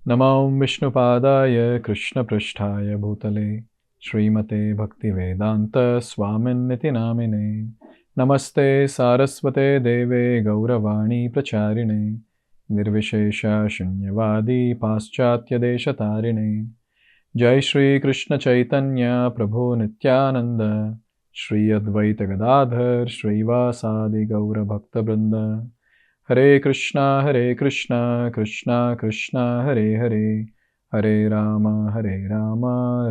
Namo Vishnupadaya Krishna Prasthaya Bhutale Srimate Bhaktivedanta Swaminiti Namine Namaste Saraswate Deve Gauravani Pracharine Nirvishesha Shunyavadi Paschatya Deshatarine Jai Shri Krishna Chaitanya Prabhu Nityananda Shri Advaita Gadadhar Shri Vasadi Gaura Bhakta Vrinda Hare Krishna, Krishna Krishna, Hare Hare, Hare Rama,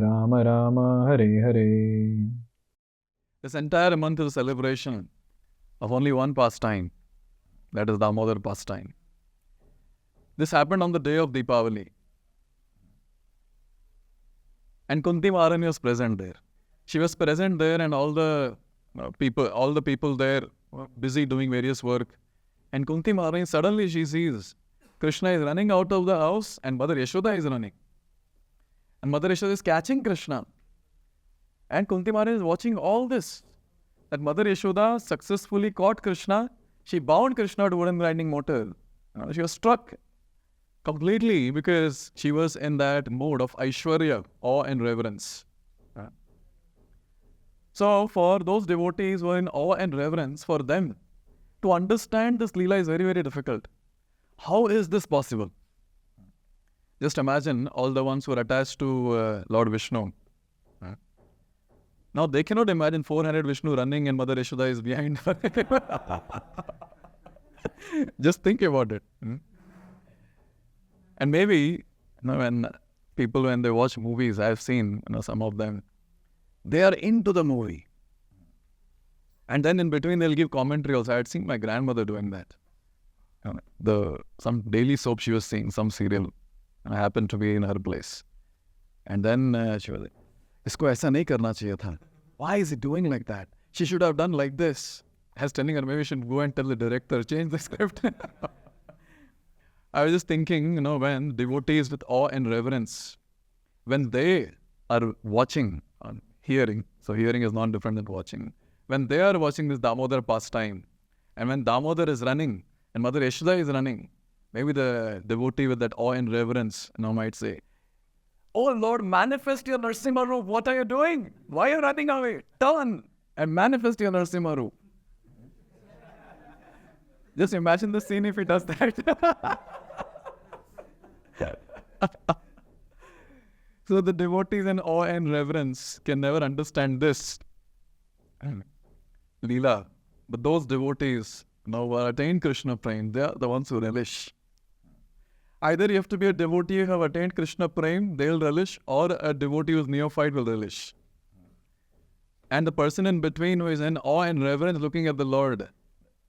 Rama Rama, Hare Hare. This entire month is a celebration of only one pastime, that is Damodara pastime. This happened on the day of Deepavali. And Kunti Maharani was present there. She was present there and all the people there were busy doing various work. And Kunti Maharani, suddenly she sees Krishna is running out of the house and Mother Yasoda is running. And Mother Yasoda is catching Krishna. And Kunti Maharani is watching all this. That Mother Yasoda successfully caught Krishna. She bound Krishna to wooden grinding mortar. She was struck completely because she was in that mode of Aishwarya, awe and reverence. So for those devotees who are in awe and reverence, for them to understand this Leela is very, very difficult. How is this possible? Just imagine all the ones who are attached to Lord Vishnu. Now they cannot imagine 400 Vishnu running and Mother Yasoda is behind her. Just think about it. And maybe, when they watch movies, I have seen some of them, they are into the movie. And then in between they'll give commentary also. I had seen my grandmother doing that. Some daily soap she was seeing, some serial. And I happened to be in her place. And then she was like, isko aisa nahi karna chahiye tha. Why is he doing like that? She should have done like this. I was telling her, maybe we should go and tell the director, change the script. I was just thinking, when devotees with awe and reverence, when they are watching, hearing, so hearing is not different than watching. When they are watching this Damodar pastime, and when Damodar is running, and Mother Yasoda is running, maybe the devotee with that awe and reverence, might say, "Oh Lord, manifest your Narasimha Roop. What are you doing? Why are you running away? Turn and manifest your Narasimha Roop." Just imagine the scene if he does that. So the devotees in awe and reverence can never understand this Leela. But those devotees who are attained Krishna Prem, they are the ones who relish. Either you have to be a devotee who have attained Krishna Prem, they'll relish, or a devotee who's neophyte will relish. And the person in between who is in awe and reverence looking at the Lord,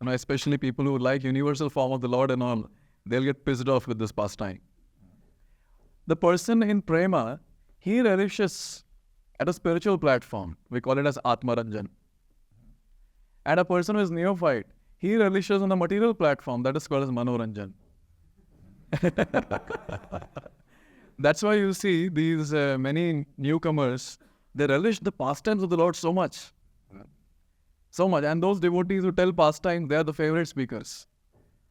especially people who like universal form of the Lord and all, they'll get pissed off with this pastime. The person in prema, he relishes at a spiritual platform. We call it as Atmaranjan. And a person who is neophyte, he relishes on the material platform. That is called as Manoranjan. That's why you see these many newcomers, they relish the pastimes of the Lord so much. So much. And those devotees who tell pastimes, they are the favorite speakers.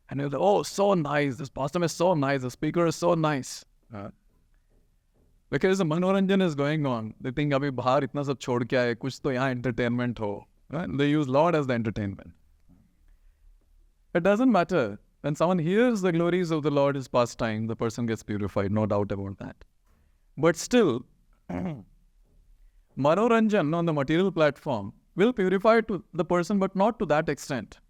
And you're like, oh, so nice. This pastime is so nice. The speaker is so nice. Because the Manoranjan is going on. They think, abhi bahar itna sab chhod ke aaye, kuch to yahan entertainment ho. Right? They use Lord as the entertainment. It doesn't matter. When someone hears the glories of the Lord as pastime, the person gets purified, no doubt about that. But still, Manoranjan on the material platform will purify to the person, but not to that extent.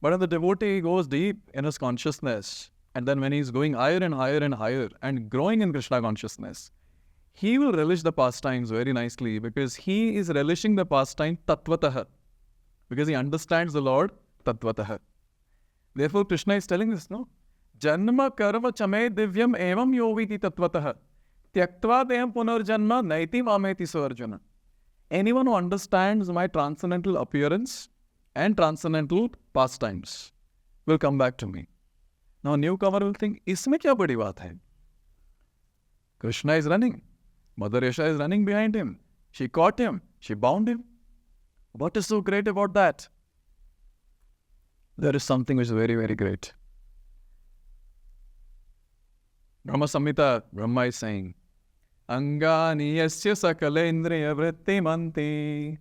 But when the devotee goes deep in his consciousness, and then when he's going higher and higher and higher and growing in Krishna consciousness, he will relish the pastimes very nicely because he is relishing the pastime tattvataha, because he understands the Lord tattvataha. Therefore, Krishna is telling this, no? Janma karma chame divyam evam yoviti tattvataha tyaktva deyam punarjanma naiti mameti sarjana. Anyone who understands my transcendental appearance and transcendental pastimes will come back to me. Now, newcomer will think, isme kya badi baat hai? Krishna is running. Mother Yasoda is running behind him. She caught him. She bound him. What is so great about that? There is something which is very, very great. Brahma Samhita, Brahma is saying, Angani yasya sakalendriya vrittimanti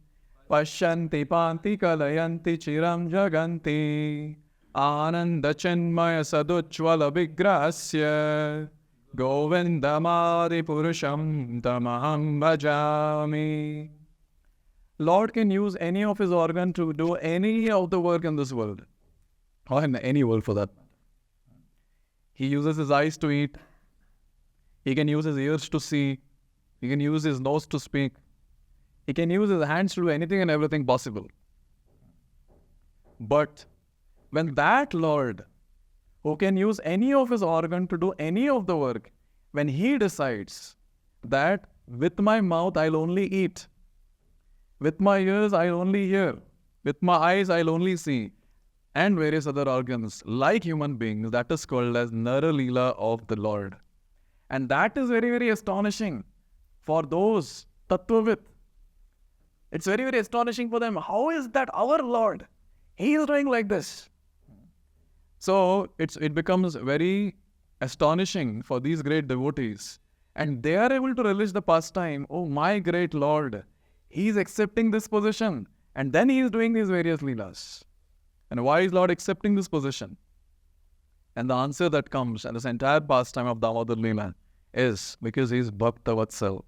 Pashyanti panti kalayanti chiram jaganti Ananda chinmaya saduchvala vigrasya Govindamadi purusham tamaham bhajami. Lord can use any of his organ to do any of the work in this world, or in any world for that. He uses his eyes to eat, he can use his ears to see, he can use his nose to speak, he can use his hands to do anything and everything possible. But when that Lord, who can use any of his organ to do any of the work, when he decides that with my mouth I'll only eat, with my ears I'll only hear, with my eyes I'll only see, and various other organs like human beings, that is called as Nara Leela of the Lord. And that is very, very astonishing for those Tattvavit. It's very, very astonishing for them. How is that our Lord? He is doing like this. So it becomes very astonishing for these great devotees. And they are able to relish the pastime. Oh, my great Lord, he is accepting this position. And then he is doing these various leelas. And why is Lord accepting this position? And the answer that comes, and this entire pastime of Damodar Leela, is because he is Bhakta Vatsal.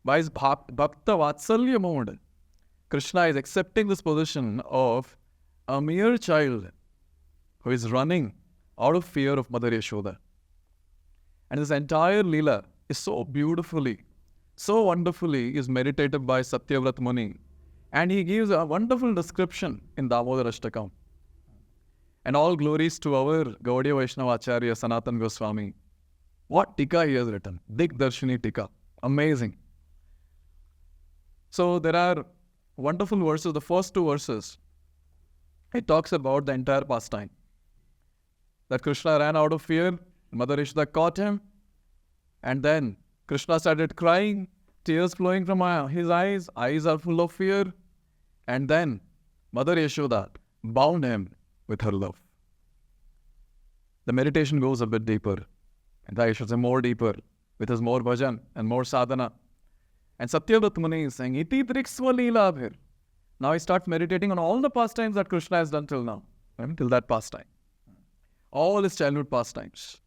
By his Bhakta Vatsalya mode, Krishna is accepting this position of a mere child who is running out of fear of Mother Yasoda. And this entire Leela is so beautifully, so wonderfully is meditated by Satyavrat Muni. And he gives a wonderful description in Damodarāṣṭakaṁ. And all glories to our Gaudiya Vaishnava Acharya Sanatan Goswami. What tika he has written. Digdarshini tika. Amazing. So there are wonderful verses. The first two verses, it talks about the entire pastime. That Krishna ran out of fear, Mother Yasoda caught him, and then Krishna started crying, tears flowing from his eyes are full of fear, and then Mother Yasoda bound him with her love. The meditation goes a bit deeper, and I should say more deeper, with his more bhajan and more sadhana. And Satyavrat Muni is saying, Iti driksva leela bhir. Now he starts meditating on all the pastimes that Krishna has done till now, till that pastime. All his childhood pastimes.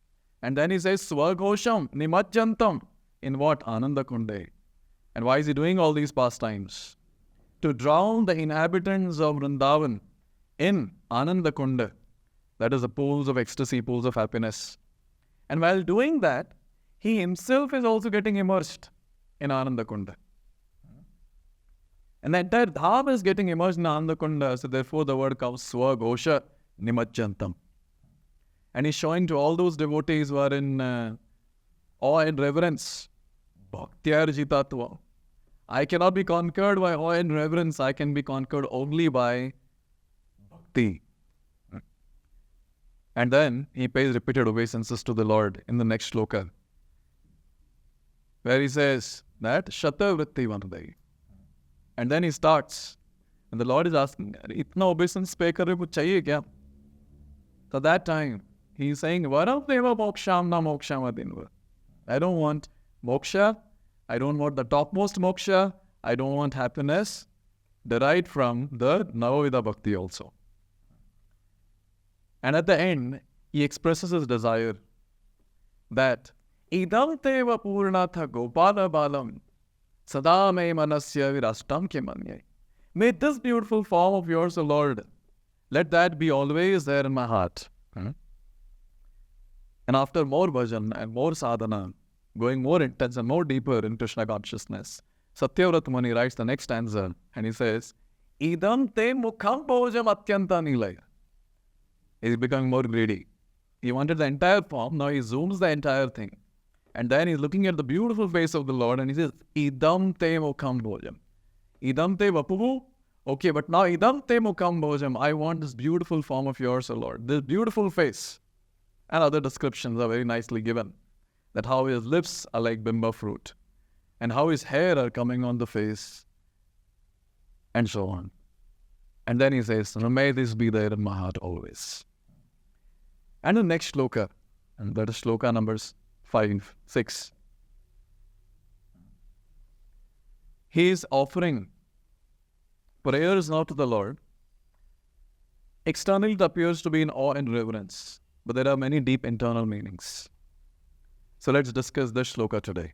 And then he says, Swagosham nimajjantam. In what? Ananda kunde. And why is he doing all these pastimes? To drown the inhabitants of Vrindavan in Ananda Kunda. That is the pools of ecstasy, pools of happiness. And while doing that, he himself is also getting immersed in Ananda Kunda. And the entire dham is getting immersed in Ananda Kunda. So therefore the word comes Swagosha nimajjantam. And he's showing to all those devotees who are in awe and reverence. Bhaktyarjitatva. I cannot be conquered by awe and reverence. I can be conquered only by bhakti. And then he pays repeated obeisances to the Lord in the next shloka, where he says that Shata Vritti Vanadai. And then he starts, and the Lord is asking, Itna obeisance pay karne kuch chahiye kya? So that time, he is saying, Varam deva moksham na moksham adinva. I don't want moksha. I don't want the topmost moksha. I don't want happiness derived from the Navavida Bhakti also. And at the end, he expresses his desire that Idam teva purnatha gopala balam sada me manasya virashtam ke manye. May this beautiful form of yours, O Lord, let that be always there in my heart. And after more bhajan and more sadhana, going more intense and more deeper in Krishna consciousness, Satyavrat Muni writes the next stanza and he says, Idam te mukham bhojam atyanta nilaya. He's becoming more greedy. He wanted the entire form, now he zooms the entire thing. And then he's looking at the beautiful face of the Lord and he says, Idam te mukham bhojam. Idam te vapuhu. Okay, but now idam te mukham bhojam. I want this beautiful form of yours, O Lord. This beautiful face. And other descriptions are very nicely given. That how his lips are like bimba fruit. And how his hair are coming on the face. And so on. And then he says, may this be there in my heart always. And the next shloka, and that is shloka numbers 5, 6. He is offering prayers now to the Lord. Externally, it appears to be in awe and reverence, but there are many deep internal meanings. So let's discuss this shloka today.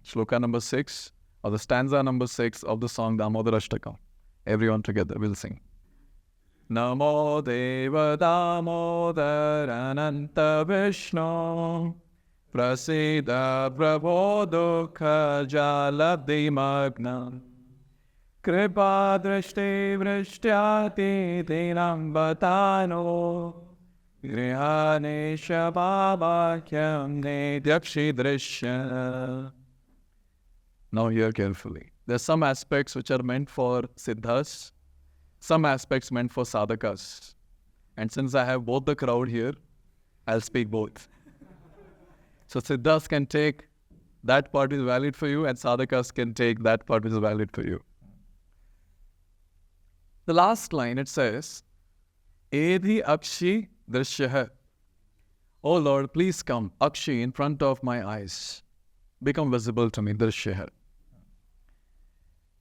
Shloka number 6, or the stanza number 6 of the song Damodara-āṣṭakaṁ. Everyone together will sing. Namo Deva Damodara Ananta Vishnu Prasida Prabho Dukha Jalabdi Magnam Kripa Drishti Vrishtyati Dinam Batano Grihanesha Babhakyam Nedyakshi Drishya. Now hear carefully. There are some aspects which are meant for siddhas, some aspects meant for sadhakas. And since I have both the crowd here, I'll speak both. So siddhas can take that part is valid for you, and sadhakas can take that part which is valid for you. The last line, it says, Edhi akshi drishya. Oh Lord, please come, akshi, in front of my eyes. Become visible to me, drishya.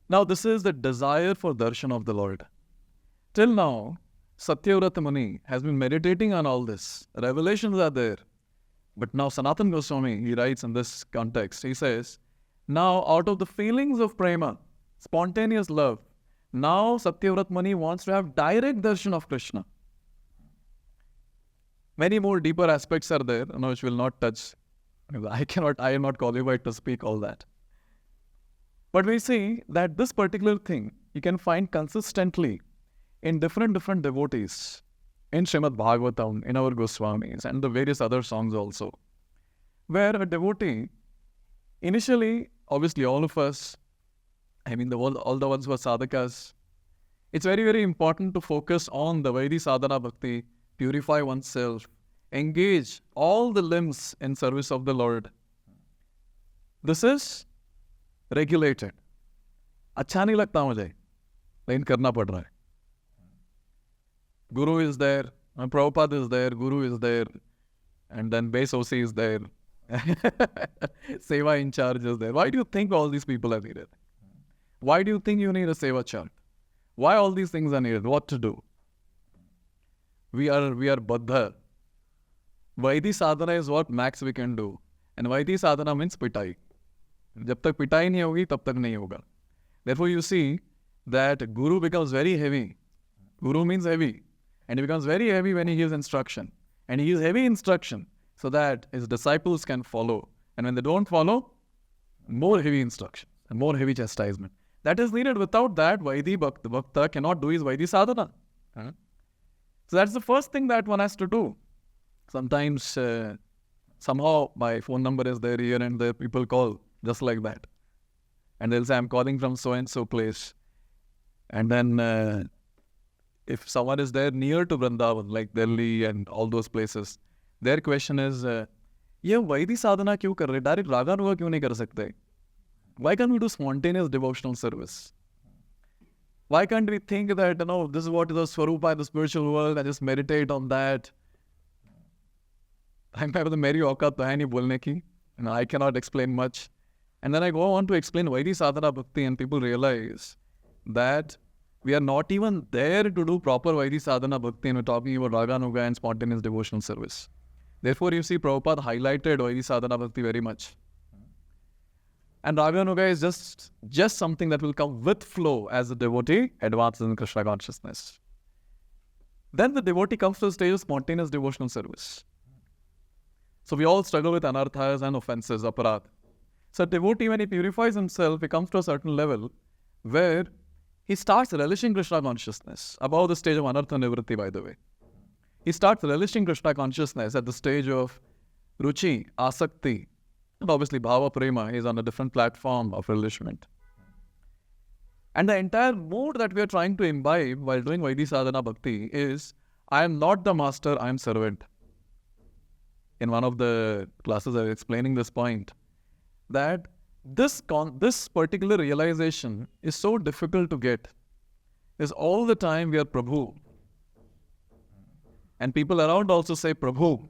Now this is the desire for darshan of the Lord. Till now, Satyavrata Muni has been meditating on all this. Revelations are there. But now Sanatana Goswami, he writes in this context, he says, now out of the feelings of prema, spontaneous love, now Satyavrata Muni wants to have direct darshan of Krishna. Many more deeper aspects are there, which will not touch. I am not qualified to speak all that. But we see that this particular thing you can find consistently in different devotees, in Srimad Bhagavatam, in our Goswamis, and the various other songs also, where a devotee, initially, obviously all of us, all the ones who are sadhakas, it's very, very important to focus on the Vaidhi sadhana bhakti, purify oneself, engage all the limbs in service of the Lord. This is regulated. अच्छा नहीं लगता मुझे, लेकिन करना पड़ रहा है. Guru is there, Prabhupada is there, Guru is there, and then base OC is there, Seva in charge is there. Why do you think all these people are needed? Why do you think you need a Seva chart? Why all these things are needed? What to do? We are Baddha. Vaidhi sadhana is what max we can do. And Vaidhi sadhana means pitai. जब तक पिटाई नहीं होगी तब तक नहीं होगा. Therefore you see that Guru becomes very heavy. Guru means heavy. And he becomes very heavy when he gives instruction. And he gives heavy instruction so that his disciples can follow. And when they don't follow, more heavy instruction and more heavy chastisement. That is needed. Without that, Vaidhi Bhakta cannot do his Vaidhi sadhana. So that's the first thing that one has to do. Sometimes, somehow my phone number is there here and there. People call just like that. And they'll say, I'm calling from so-and-so place. And then if someone is there near to Vrindavan, like Delhi and all those places, their question is, ये वैदिक साधना क्यों कर रहे? Direct रागानुगा क्यों नहीं कर सकते? Why can't we do spontaneous devotional service? Why can't we think that, this is what is the Swarupa in the spiritual world and just meditate on that? I'm having the मेरी औकात तो है नहीं बोलने की. I cannot explain much. And then I go on to explain Vaidhi sadhana bhakti, and people realize that we are not even there to do proper Vaidhi sadhana bhakti, and we're talking about raganuga and spontaneous devotional service. Therefore, you see Prabhupada highlighted Vaidhi sadhana bhakti very much. And raganuga is just something that will come with flow as the devotee advances in Krishna consciousness. Then the devotee comes to the stage of spontaneous devotional service. So we all struggle with anarthas and offenses, aparad. So a devotee, when he purifies himself, he comes to a certain level where he starts relishing Krishna consciousness, above the stage of anartha nivritti, by the way. He starts relishing Krishna consciousness at the stage of ruchi, asakti, and obviously bhava prema is on a different platform of relishment. And the entire mood that we are trying to imbibe while doing Vaidhi sadhana bhakti is, I am not the master, I am servant. In one of the classes I was explaining this point, that this particular realization is so difficult to get. Is all the time we are Prabhu. And people around also say Prabhu.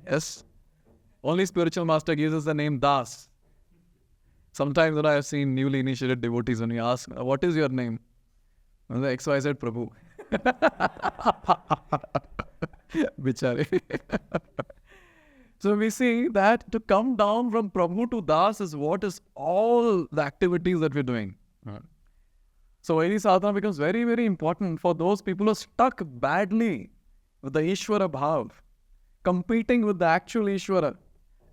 Yes. Only spiritual master gives us the name Das. Sometimes I have seen newly initiated devotees when you ask, what is your name? The XYZ Prabhu. Bichare. So we see that to come down from Prabhu to Das is what is all the activities that we're doing. So Vaidhi sadhana becomes very, very important for those people who are stuck badly with the Ishvara bhav, competing with the actual Ishvara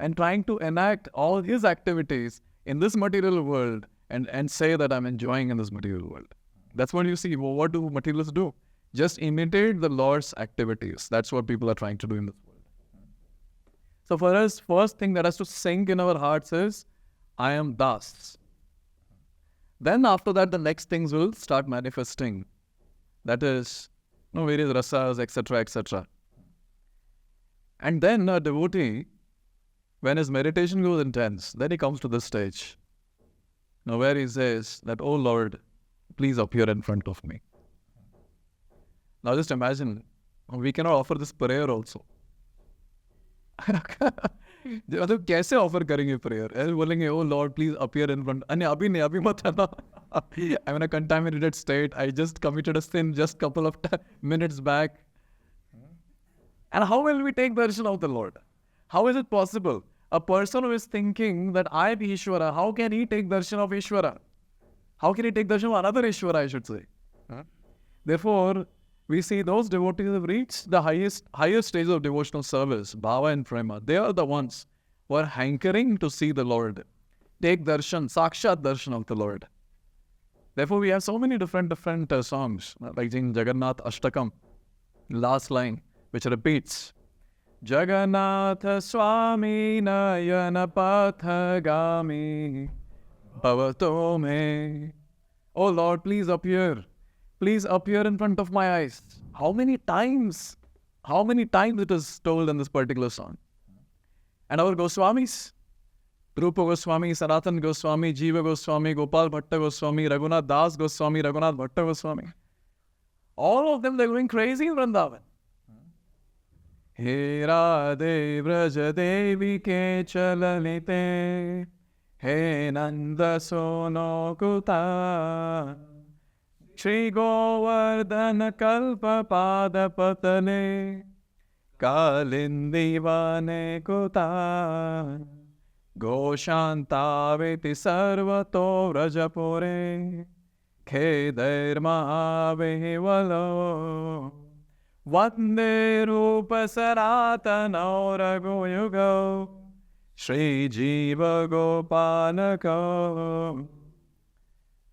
and trying to enact all his activities in this material world and say that I'm enjoying in this material world. That's what you see. Well, what do materialists do? Just imitate the Lord's activities. That's what people are trying to do in this world. So for us, first thing that has to sink in our hearts is, I am Das. Then after that, the next things will start manifesting. That is, various rasas, etc., etc. And then a devotee, when his meditation goes intense, then he comes to this stage. Now where he says that, oh Lord, please appear in front of me. Now just imagine, we cannot offer this prayer also. मतलब कैसे offer करेंगे prayer? ऐसे बोलेंगे, oh Lord, please appear in front. अभी नहीं, अभी मत आना. I'm in a contaminated state. I just committed a sin just couple of minutes back. And how will we take darshan of the Lord? How is it possible? A person who is thinking that I am Ishvara, how can he take darshan of Ishvara? How can he take darshan of another Ishvara, I should say? Therefore, we see those devotees who have reached the higher stage of devotional service, bhava and prema. They are the ones who are hankering to see the Lord. Take darshan, sakshat darshan of the Lord. Therefore, we have so many different songs, like in Jagannath Ashtakam, last line, which repeats, Jagannatha Swami Nayana Pathagami Bhavato me. Oh Lord, please appear. Please appear in front of my eyes. How many times it is told in this particular song? And our Goswamis, Rupa Goswami, Sanatan Goswami, Jiva Goswami, Gopal Bhatta Goswami, Raghunath Das Goswami, Raghunath Bhatta Goswami, all of them, they're going crazy in Vrindavan. He Radhe Vraja Devi ke chalalite, He Nanda Sono Kuta, Shri Govardhana Kalpa Pada Patale, Kalindi Vane Kuta, Goshantaveti Sarvato Vrajapure, Kheder Mahavihivalo, Vande Rupa Saratana Raguyugo, Shri Jiva Gopalako.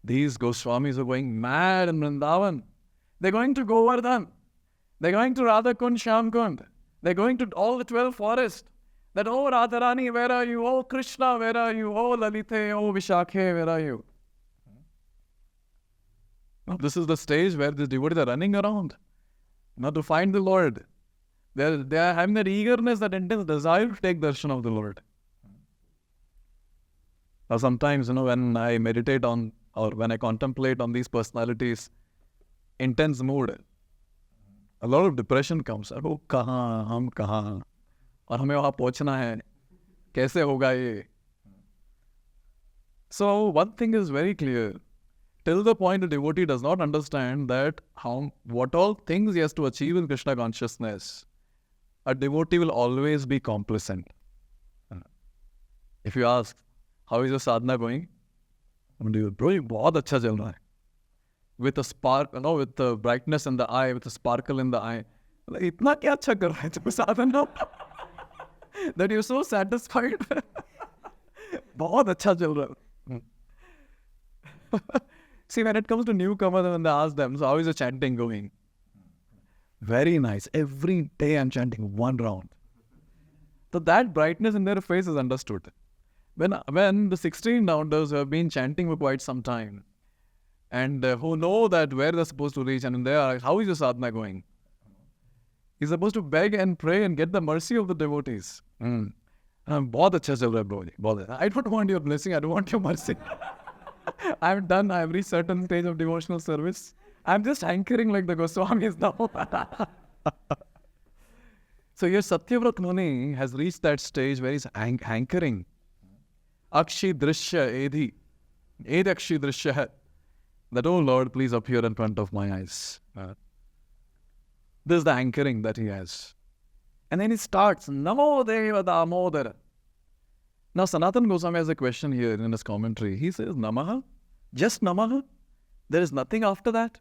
These Goswamis are going mad in Vrindavan. They're going to Govardhan. They're going to Radhakund, Shyamkund. They're going to all the 12 forests. That, oh Radharani, where are you? Oh Krishna, where are you? Oh Lalite, oh Vishakhe, where are you? Now, this is the stage where the devotees are running around. Now to find the Lord. They are having that eagerness, that intense desire to take darshan of the Lord. Now sometimes, when I meditate on, or when I contemplate on these personalities, intense mood, a lot of depression comes. Oh, kahan, hum kahan, aur hame wahan pahunchna hai, kaise hoga ye? So one thing is very clear. Till the point a devotee does not understand that what all things he has to achieve in Krishna consciousness, a devotee will always be complacent. If you ask, how is your sadhana going? Bro, बहुत अच्छा चल रहा है. With a spark, with the brightness in the eye, with a sparkle in the eye. Like, इतना क्या अच्छा कर रहा है तुम sadhana? That you're so satisfied. बहुत अच्छा चल रहा है. See, when it comes to newcomers, when they ask them, so how is the chanting going? Very nice. Every day I'm chanting one round. So that brightness in their face is understood. When the 16 rounders who have been chanting for quite some time, and who know that where they're supposed to reach, and they are, how is your sadhana going? He's supposed to beg and pray and get the mercy of the devotees. बहुत अच्छा चल रहा है bro. I don't want your blessing, I don't want your mercy. I've reached certain stage of devotional service. I'm just hankering like the Goswamis now. So here Satyavrat Muni has reached that stage where he's hankering. Akshi drishya edhi. Ed akshi drishya. That, oh Lord, please appear in front of my eyes. This is the hankering that he has. And then he starts, Namo Deva Damodara. Now Sanatana Goswami has a question here in his commentary. He says, Namaha? Just Namaha? There is nothing after that?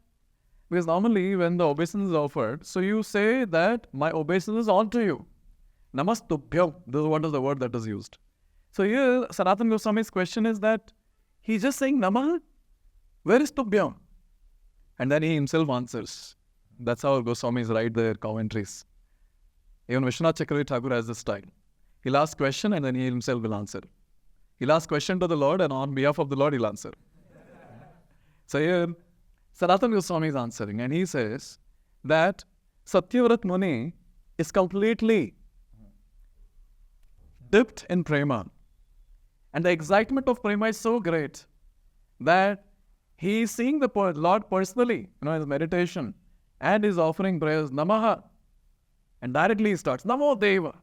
Because normally when the obeisance is offered, so you say that my obeisance is on to you. Namastubhyam. This is what is the word that is used. So here Sanatana Goswami's question is that he's just saying Namaha. Where is Tubhyam? And then he himself answers. That's how Goswamis write their commentaries. Even Vishwanath Chakravarti Thakur has this style. He'll ask question and then he himself will answer. He'll ask question to the Lord and on behalf of the Lord he'll answer. So here Sanatana Goswami is answering and he says that Satyavrat Muni is completely dipped in prema. And the excitement of prema is so great that he is seeing the Lord personally, in his meditation, and is offering prayers, Namaha. And directly he starts, Namo Deva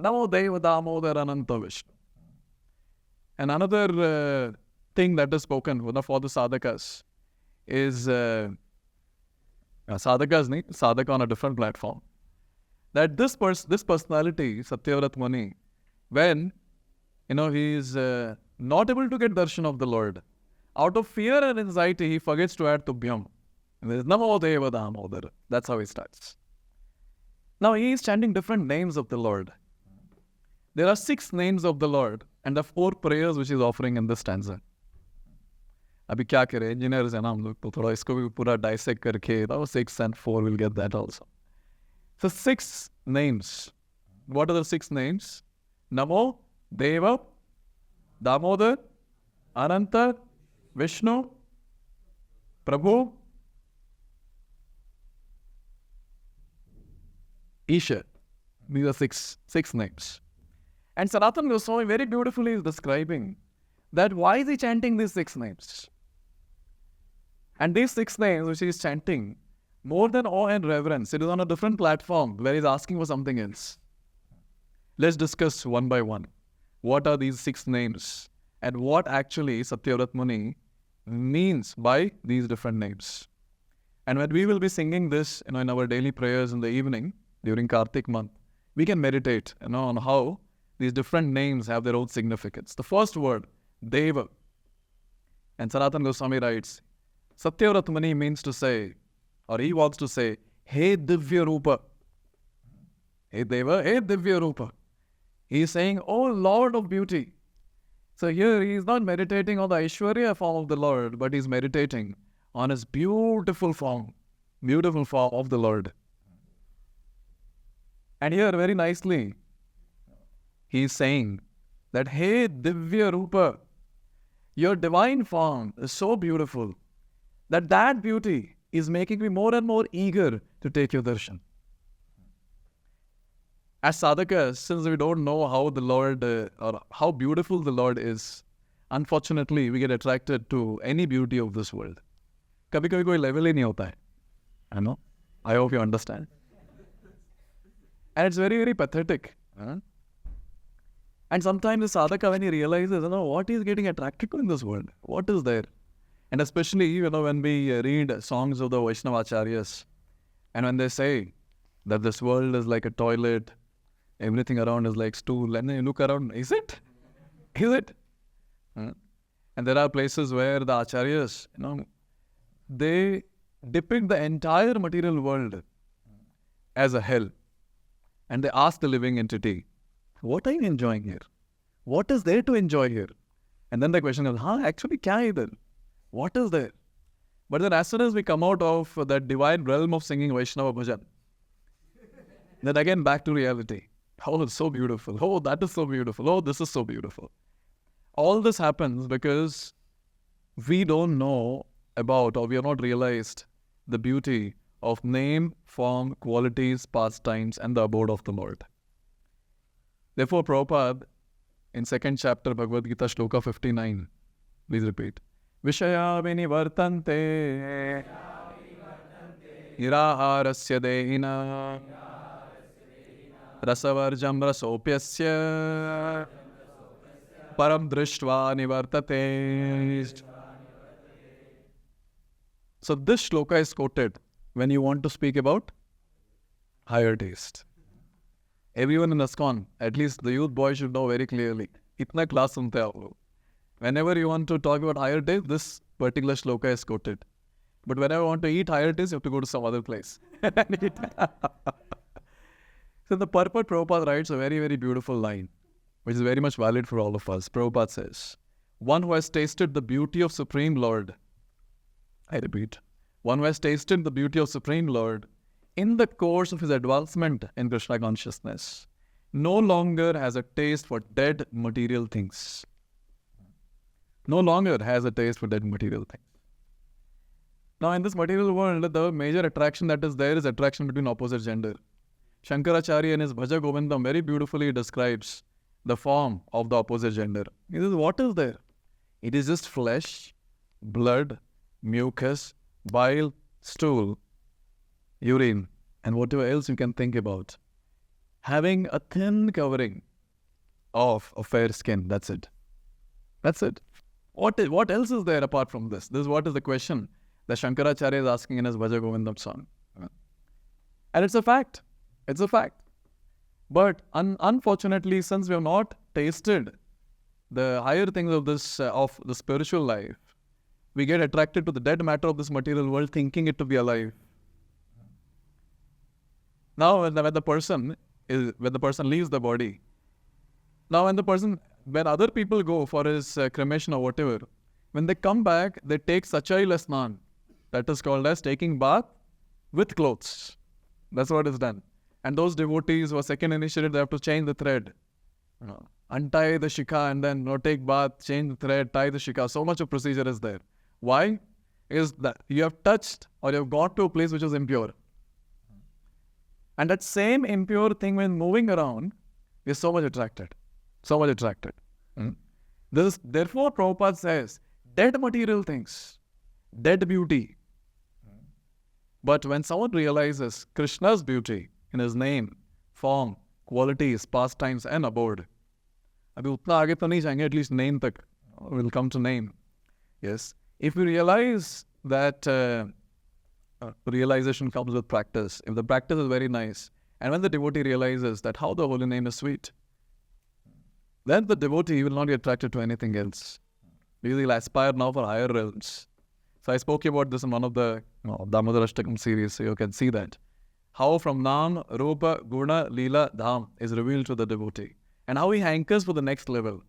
Damodarāṣṭakaṁ Vishnu. And another thing that is spoken for the sadhakas is sadhaka on a different platform. That this personality, Satyavrat Muni, when he is not able to get darshan of the Lord, out of fear and anxiety, he forgets to add Tubhyam. And there is Namo Deva Damodara. That's how he starts. Now he is chanting different names of the Lord. There are 6 names of the Lord and the 4 prayers which he is offering in this stanza. Abhi kya kare? Engineers and hum log to thoda isko bhi pura dissect karke, 6 and 4 will get that also. So 6 names. What are the 6 names? Namo Deva Damodar Ananta Vishnu Prabhu Isha. These are six names. And Sanatana Goswami very beautifully is describing that why is he chanting these 6 names? And these 6 names which he is chanting, more than awe and reverence, it is on a different platform where he is asking for something else. Let's discuss one by one. What are these 6 names? And what actually Satyavrat Muni means by these different names. And when we will be singing this in our daily prayers in the evening, during Kartik month, we can meditate on how these different names have their own significance. The first word, Deva. And Sanatana Goswami writes, Satyavrat Muni means to say, or he wants to say, Hey Divya Rupa. Hey Deva, Hey Divya Rupa. He is saying, Oh Lord of beauty. So here he is not meditating on the Aishwarya form of the Lord, but he is meditating on his beautiful form of the Lord. And here very nicely, he is saying that, Hey Divya Rupa, your divine form is so beautiful that beauty is making me more and more eager to take your darshan. As sadhakas, since we don't know how the Lord or how beautiful the Lord is, unfortunately we get attracted to any beauty of this world. Kabhi koi level hi nahi hota hai. I know. I hope you understand. And it's very, very pathetic. And sometimes the sadhaka, when he realizes, what he is getting attracted to in this world, what is there? And especially, when we read songs of the Vaishnavacharyas, and when they say that this world is like a toilet, everything around is like stool, and then you look around, is it? Is it? And there are places where the acharyas, they depict the entire material world as a hell. And they ask the living entity, what are you enjoying here? What is there to enjoy here? And then the question is, actually, kya hai idhar? What is there? But then as soon as we come out of that divine realm of singing Vaishnava bhajan, then again back to reality. Oh, it's so beautiful. Oh, that is so beautiful. Oh, this is so beautiful. All this happens because we don't know about, or we have not realized the beauty of name, form, qualities, pastimes, and the abode of the Lord. Therefore, Prabhupada, in 2nd chapter, Bhagavad Gita, Shloka 59, please repeat. Vishaya vinivartante niraharasya dehina rasavarjam rasopyasya param drishtva nivartate. So this shloka is quoted when you want to speak about higher taste. Everyone in ISKCON, at least the youth boy, should know very clearly. Itna class sunte aap log. Whenever you want to talk about higher taste, this particular shloka is quoted. But whenever you want to eat higher taste, you have to go to some other place. So the purport, Prabhupada writes a very, very beautiful line, which is very much valid for all of us. Prabhupada says, one who has tasted the beauty of Supreme Lord, I repeat, one who has tasted the beauty of Supreme Lord in the course of his advancement in Krishna consciousness, no longer has a taste for dead material things. No longer has a taste for dead material things. Now in this material world, the major attraction that is there is attraction between opposite gender. Shankaracharya in his Bhaja Govindam very beautifully describes the form of the opposite gender. He says, what is there? It is just flesh, blood, mucus, bile, stool, urine, and whatever else you can think about. Having a thin covering of a fair skin. That's it. That's it. What else is there apart from this? This is what is the question that Shankaracharya is asking in his Bhaja Govindam song. And it's a fact. It's a fact. But unfortunately, since we have not tasted the higher things of this of the spiritual life, we get attracted to the dead matter of this material world, thinking it to be alive. Now, when the person leaves the body, now when other people go for his cremation or whatever, when they come back, they take sachai lasnan. That is called as taking bath with clothes. That's what is done. And those devotees who are second initiated, they have to change the thread. Untie the shikha and then take bath, change the thread, tie the shikha. So much of procedure is there. Why? Is that you have touched or you have got to a place which is impure. And that same impure thing, when moving around, is so much attracted. So much attracted. Therefore, Prabhupada says, dead material things, dead beauty. But when someone realizes Krishna's beauty in his name, form, qualities, pastimes, and abode, abhi utna aage to nahi jayenge, at least name tak, we'll come to name. Yes. If we realize that realization comes with practice, if the practice is very nice, and when the devotee realizes that how the holy name is sweet, then the devotee will not be attracted to anything else. Because he'll aspire now for higher realms. So I spoke about this in one of the Dhāvamānam series, so you can see that. How from Nam, Rupa, Guna, Lila, Dham is revealed to the devotee. And how he hankers for the next level.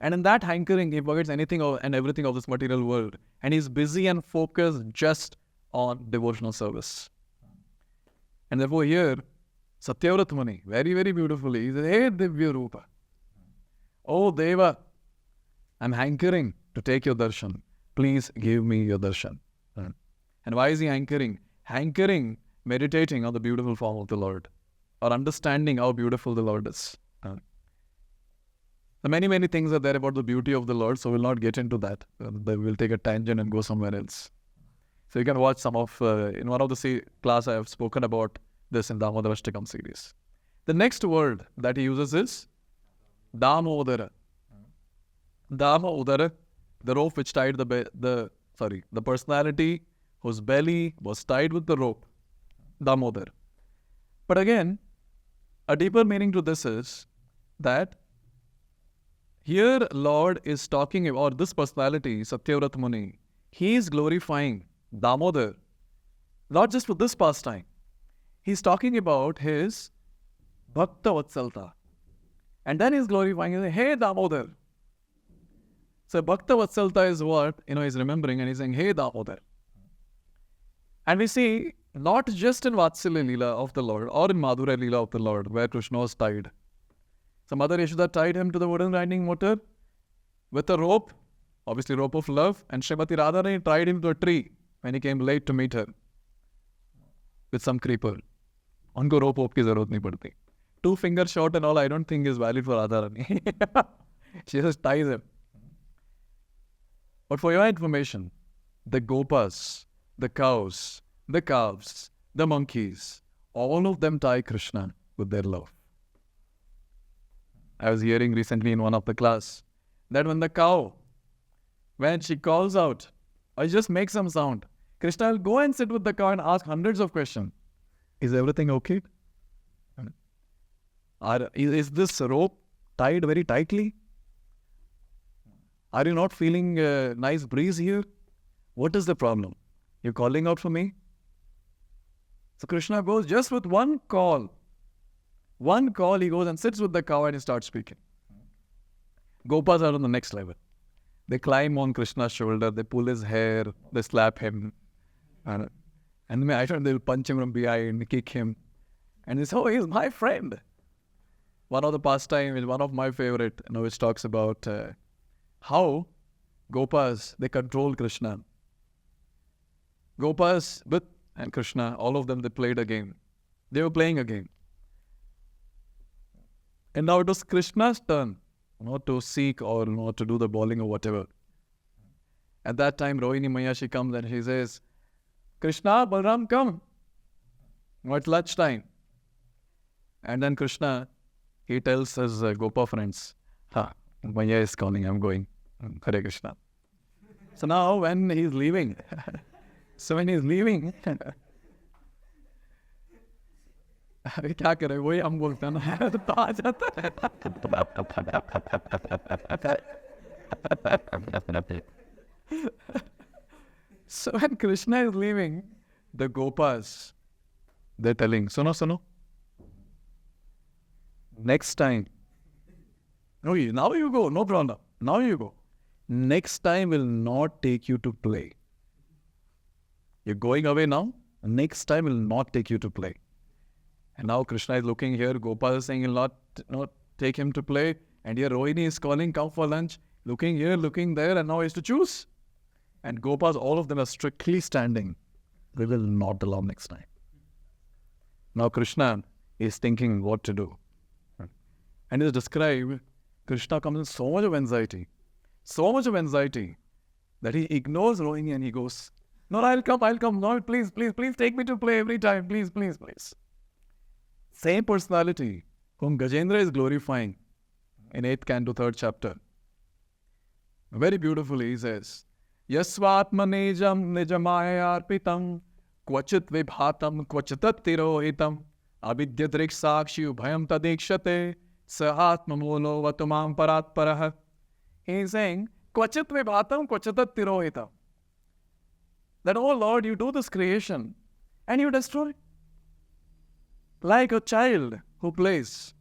And in that hankering, he forgets anything and everything of this material world. And he's busy and focused just on devotional service. And therefore here, Satyavrat Muni, very, very beautifully, he says, hey Divya Rupa, oh Deva, I'm hankering to take your darshan. Please give me your darshan. And why is he hankering? Hankering, meditating on the beautiful form of the Lord, or understanding how beautiful the Lord is. Many, many things are there about the beauty of the Lord, so we'll not get into that. We'll take a tangent and go somewhere else. So you can watch some of, in one of the class I have spoken about this in Damodarāṣṭakaṁ series. The next word that he uses is Damodara. Damodara, the rope which tied the personality whose belly was tied with the rope. Damodar. But again, a deeper meaning to this is that here Lord is talking about this personality, Satyavrat Muni. He is glorifying Damodar, not just for this pastime. He's talking about his Bhakta Vatsalta. And then he's glorifying, he's saying, hey Damodar. So Bhakta Vatsalta is what, he's remembering and he's saying, hey Damodar. And we see, not just in Vatsalya Leela of the Lord or in Madhurya Leela of the Lord, where Krishna was tied. So Mother Yasoda tied him to the wooden riding motor with a rope, obviously rope of love, and Srimati Radharani tied him to a tree when he came late to meet her with some creeper. Unko rope ki zarurat nahi padti. 2 finger short and all I don't think is valid for Radharani. She just ties him. But for your information, the gopas, the cows, the calves, the monkeys, all of them tie Krishna with their love. I was hearing recently in one of the class that when the cow, when she calls out, or just makes some sound, Krishna will go and sit with the cow and ask hundreds of questions. Is everything okay? Is this rope tied very tightly? Are you not feeling a nice breeze here? What is the problem? You're calling out for me? So Krishna goes just with one call. One call, he goes and sits with the cow and he starts speaking. Gopas are on the next level. They climb on Krishna's shoulder, they pull his hair, they slap him. And I thought they'll punch him from behind, kick him. And they say, oh, he's my friend. One of the pastimes is one of my favorite, which talks about how Gopas, they control Krishna. Gopas, Bit and Krishna, all of them, they played a game. They were playing a game. And now it was Krishna's turn, not to seek or not to do the bowling or whatever. At that time, Rohini Maya, she comes and she says, Krishna, Balram, come. Now it's lunchtime. And then Krishna, he tells his Gopa friends, Maya is calling, I'm going. Hare Krishna. So now when he's leaving, क्या करे वही हम बोलते हैं ना तो आ जाता है. So when Krishna is leaving, the Gopas, they're telling, Suno, next time, now you go, no problem, now you go. Next time will not take you to play. You're going away now, next time will not take you to play. And now Krishna is looking here, Gopal is saying he'll not take him to play. And here Rohini is calling, come for lunch, looking here, looking there, and now he has to choose. And Gopas, all of them are strictly standing. We will not allow next time. Now Krishna is thinking what to do. And it is described, Krishna comes in so much of anxiety, that he ignores Rohini and he goes, no, I'll come. No, please take me to play every time. Please. Same personality whom Gajendra is glorifying in 8th canto, 3rd chapter. Very beautifully he says, Yasvatmanejam nijamayarpitam kvachit vibhatam kvachitat tirohitam avidyadrik sakshi ubhayam tadikshate sahatmamolo vatumam paratparah. He is saying, kvachit vibhatam kvachitat tirohitam. That, oh Lord, you do this creation and you destroy it. Like a child who plays.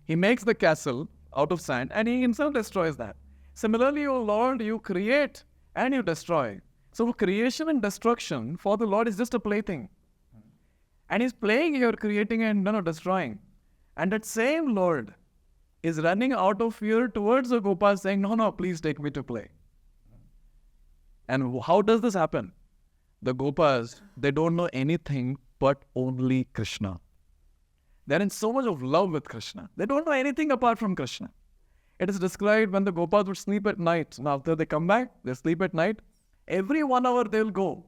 He makes the castle out of sand and he himself destroys that. Similarly, oh Lord, you create and you destroy. So creation and destruction for the Lord is just a plaything. And he's playing here, creating and destroying. And that same Lord is running out of fear towards the Gopas saying, no, please take me to play. And how does this happen? The Gopas, they don't know anything but only Krishna. They're in so much of love with Krishna. They don't know anything apart from Krishna. It is described when the Gopas would sleep at night. Now after they come back, they sleep at night. Every 1 hour they'll go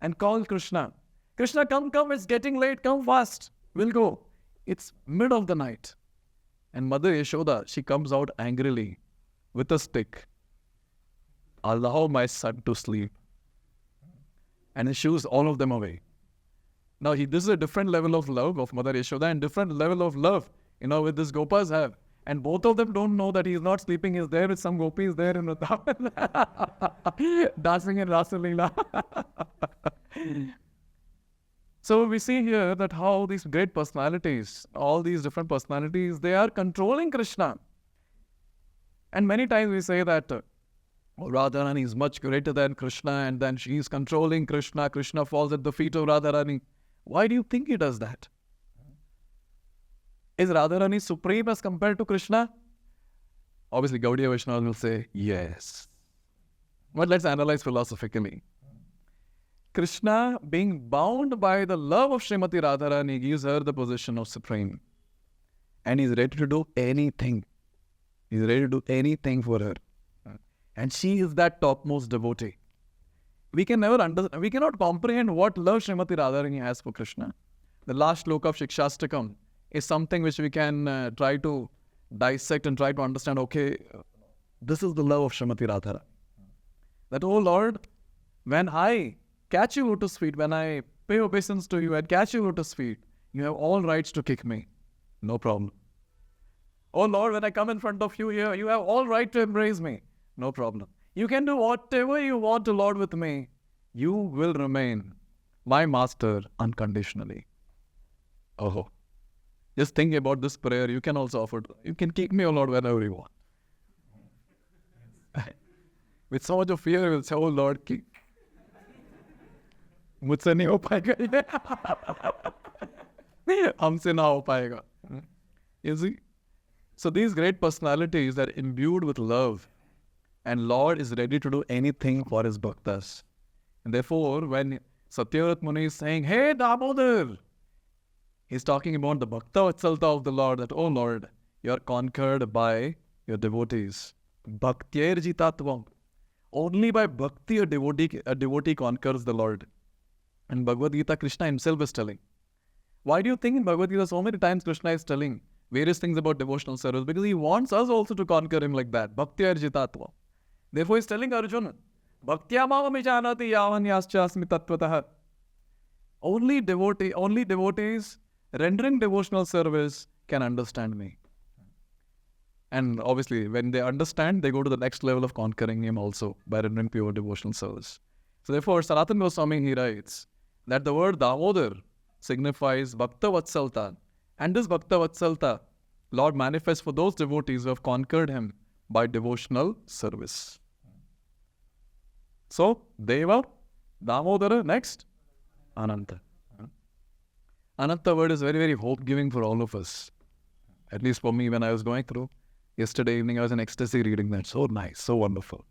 and call Krishna. Krishna, come, it's getting late, come fast. We'll go. It's mid of the night. And Mother Yasoda, she comes out angrily with a stick. Allow my son to sleep. And he shoos all of them away. Now, this is a different level of love of Mother Yasoda and different level of love, with this Gopas have. And both of them don't know that he is not sleeping, he's there with some gopis there in Vrindavan, dancing in Rasa Leela. So we see here that how these great personalities, all these different personalities, they are controlling Krishna. And many times we say that Radharani is much greater than Krishna and then she is controlling Krishna. Krishna falls at the feet of Radharani. Why do you think he does that? Is Radharani supreme as compared to Krishna? Obviously, Gaudiya Vaishnavas will say, yes. But let's analyze philosophically. Krishna, being bound by the love of Srimati Radharani, gives her the position of supreme. And he's ready to do anything. He's ready to do anything for her. And she is that topmost devotee. We can never understand, we cannot comprehend what love Srimati Radharani has for Krishna. The last sloka of Śrī Śrī Dāmodarāṣṭakaṁ is something which we can try to dissect and try to understand, okay, this is the love of Srimati Radharani. That, oh Lord, when I catch your lotus feet, when I pay obeisance to you and catch your lotus feet, you have all rights to kick me. No problem. Oh Lord, when I come in front of you here, you have all right to embrace me. No problem. You can do whatever you want to, Lord, with me. You will remain my master unconditionally. Oh, just think about this prayer. You can also offer. You can kick me, O Lord, whenever you want. With so much of fear, you will say, oh Lord, kick. मुझसे नहीं हो पाएगा ये हमसे ना हो पाएगा. You see? So these great personalities are imbued with love, and Lord is ready to do anything for his bhaktas. And therefore, when Satyavrat Muni is saying, hey Damodar, he's talking about the bhakta vatsalta of the Lord, that, oh Lord, you are conquered by your devotees. Bhaktyar jitatvam. Only by bhakti a devotee conquers the Lord. And Bhagavad Gita, Krishna himself is telling. Why do you think in Bhagavad Gita so many times Krishna is telling various things about devotional service? Because he wants us also to conquer him like that. Bhaktya arjitatva. Therefore he is telling Arjuna, Bhaktya mavamijanati yavanyaschasmi tattvataha. Only devotees rendering devotional service can understand me. And obviously, when they understand, they go to the next level of conquering him also by rendering pure devotional service. So therefore, Sanatana Goswami, he writes that the word Damodar signifies Bhakta Vatsalta. And this Bhakta Vatsalta, Lord manifests for those devotees who have conquered him by devotional service. So, Deva, Damodara, next, Ananta. Ananta word is very, very hope-giving for all of us. At least for me, when I was going through. Yesterday evening, I was in ecstasy reading that. So nice, so wonderful.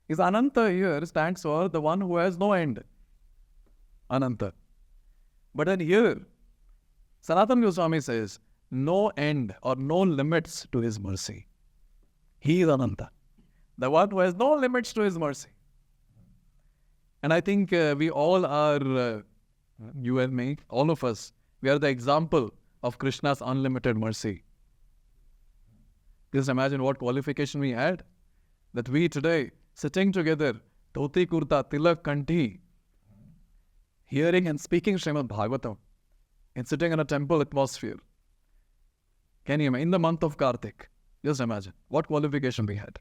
Is Ananta here stands for the one who has no end. Ananta. But then here, Sanatana Goswami says, no end or no limits to his mercy. He is Ananta. The one who has no limits to his mercy. And I think we all are, you and me, all of us, we are the example of Krishna's unlimited mercy. Just imagine what qualification we had. That we today, sitting together, dhoti kurta, tilak kanti, hearing and speaking Srimad Bhagavatam, and sitting in a temple atmosphere. Can you imagine? In the month of Kartik, just imagine what qualification we had.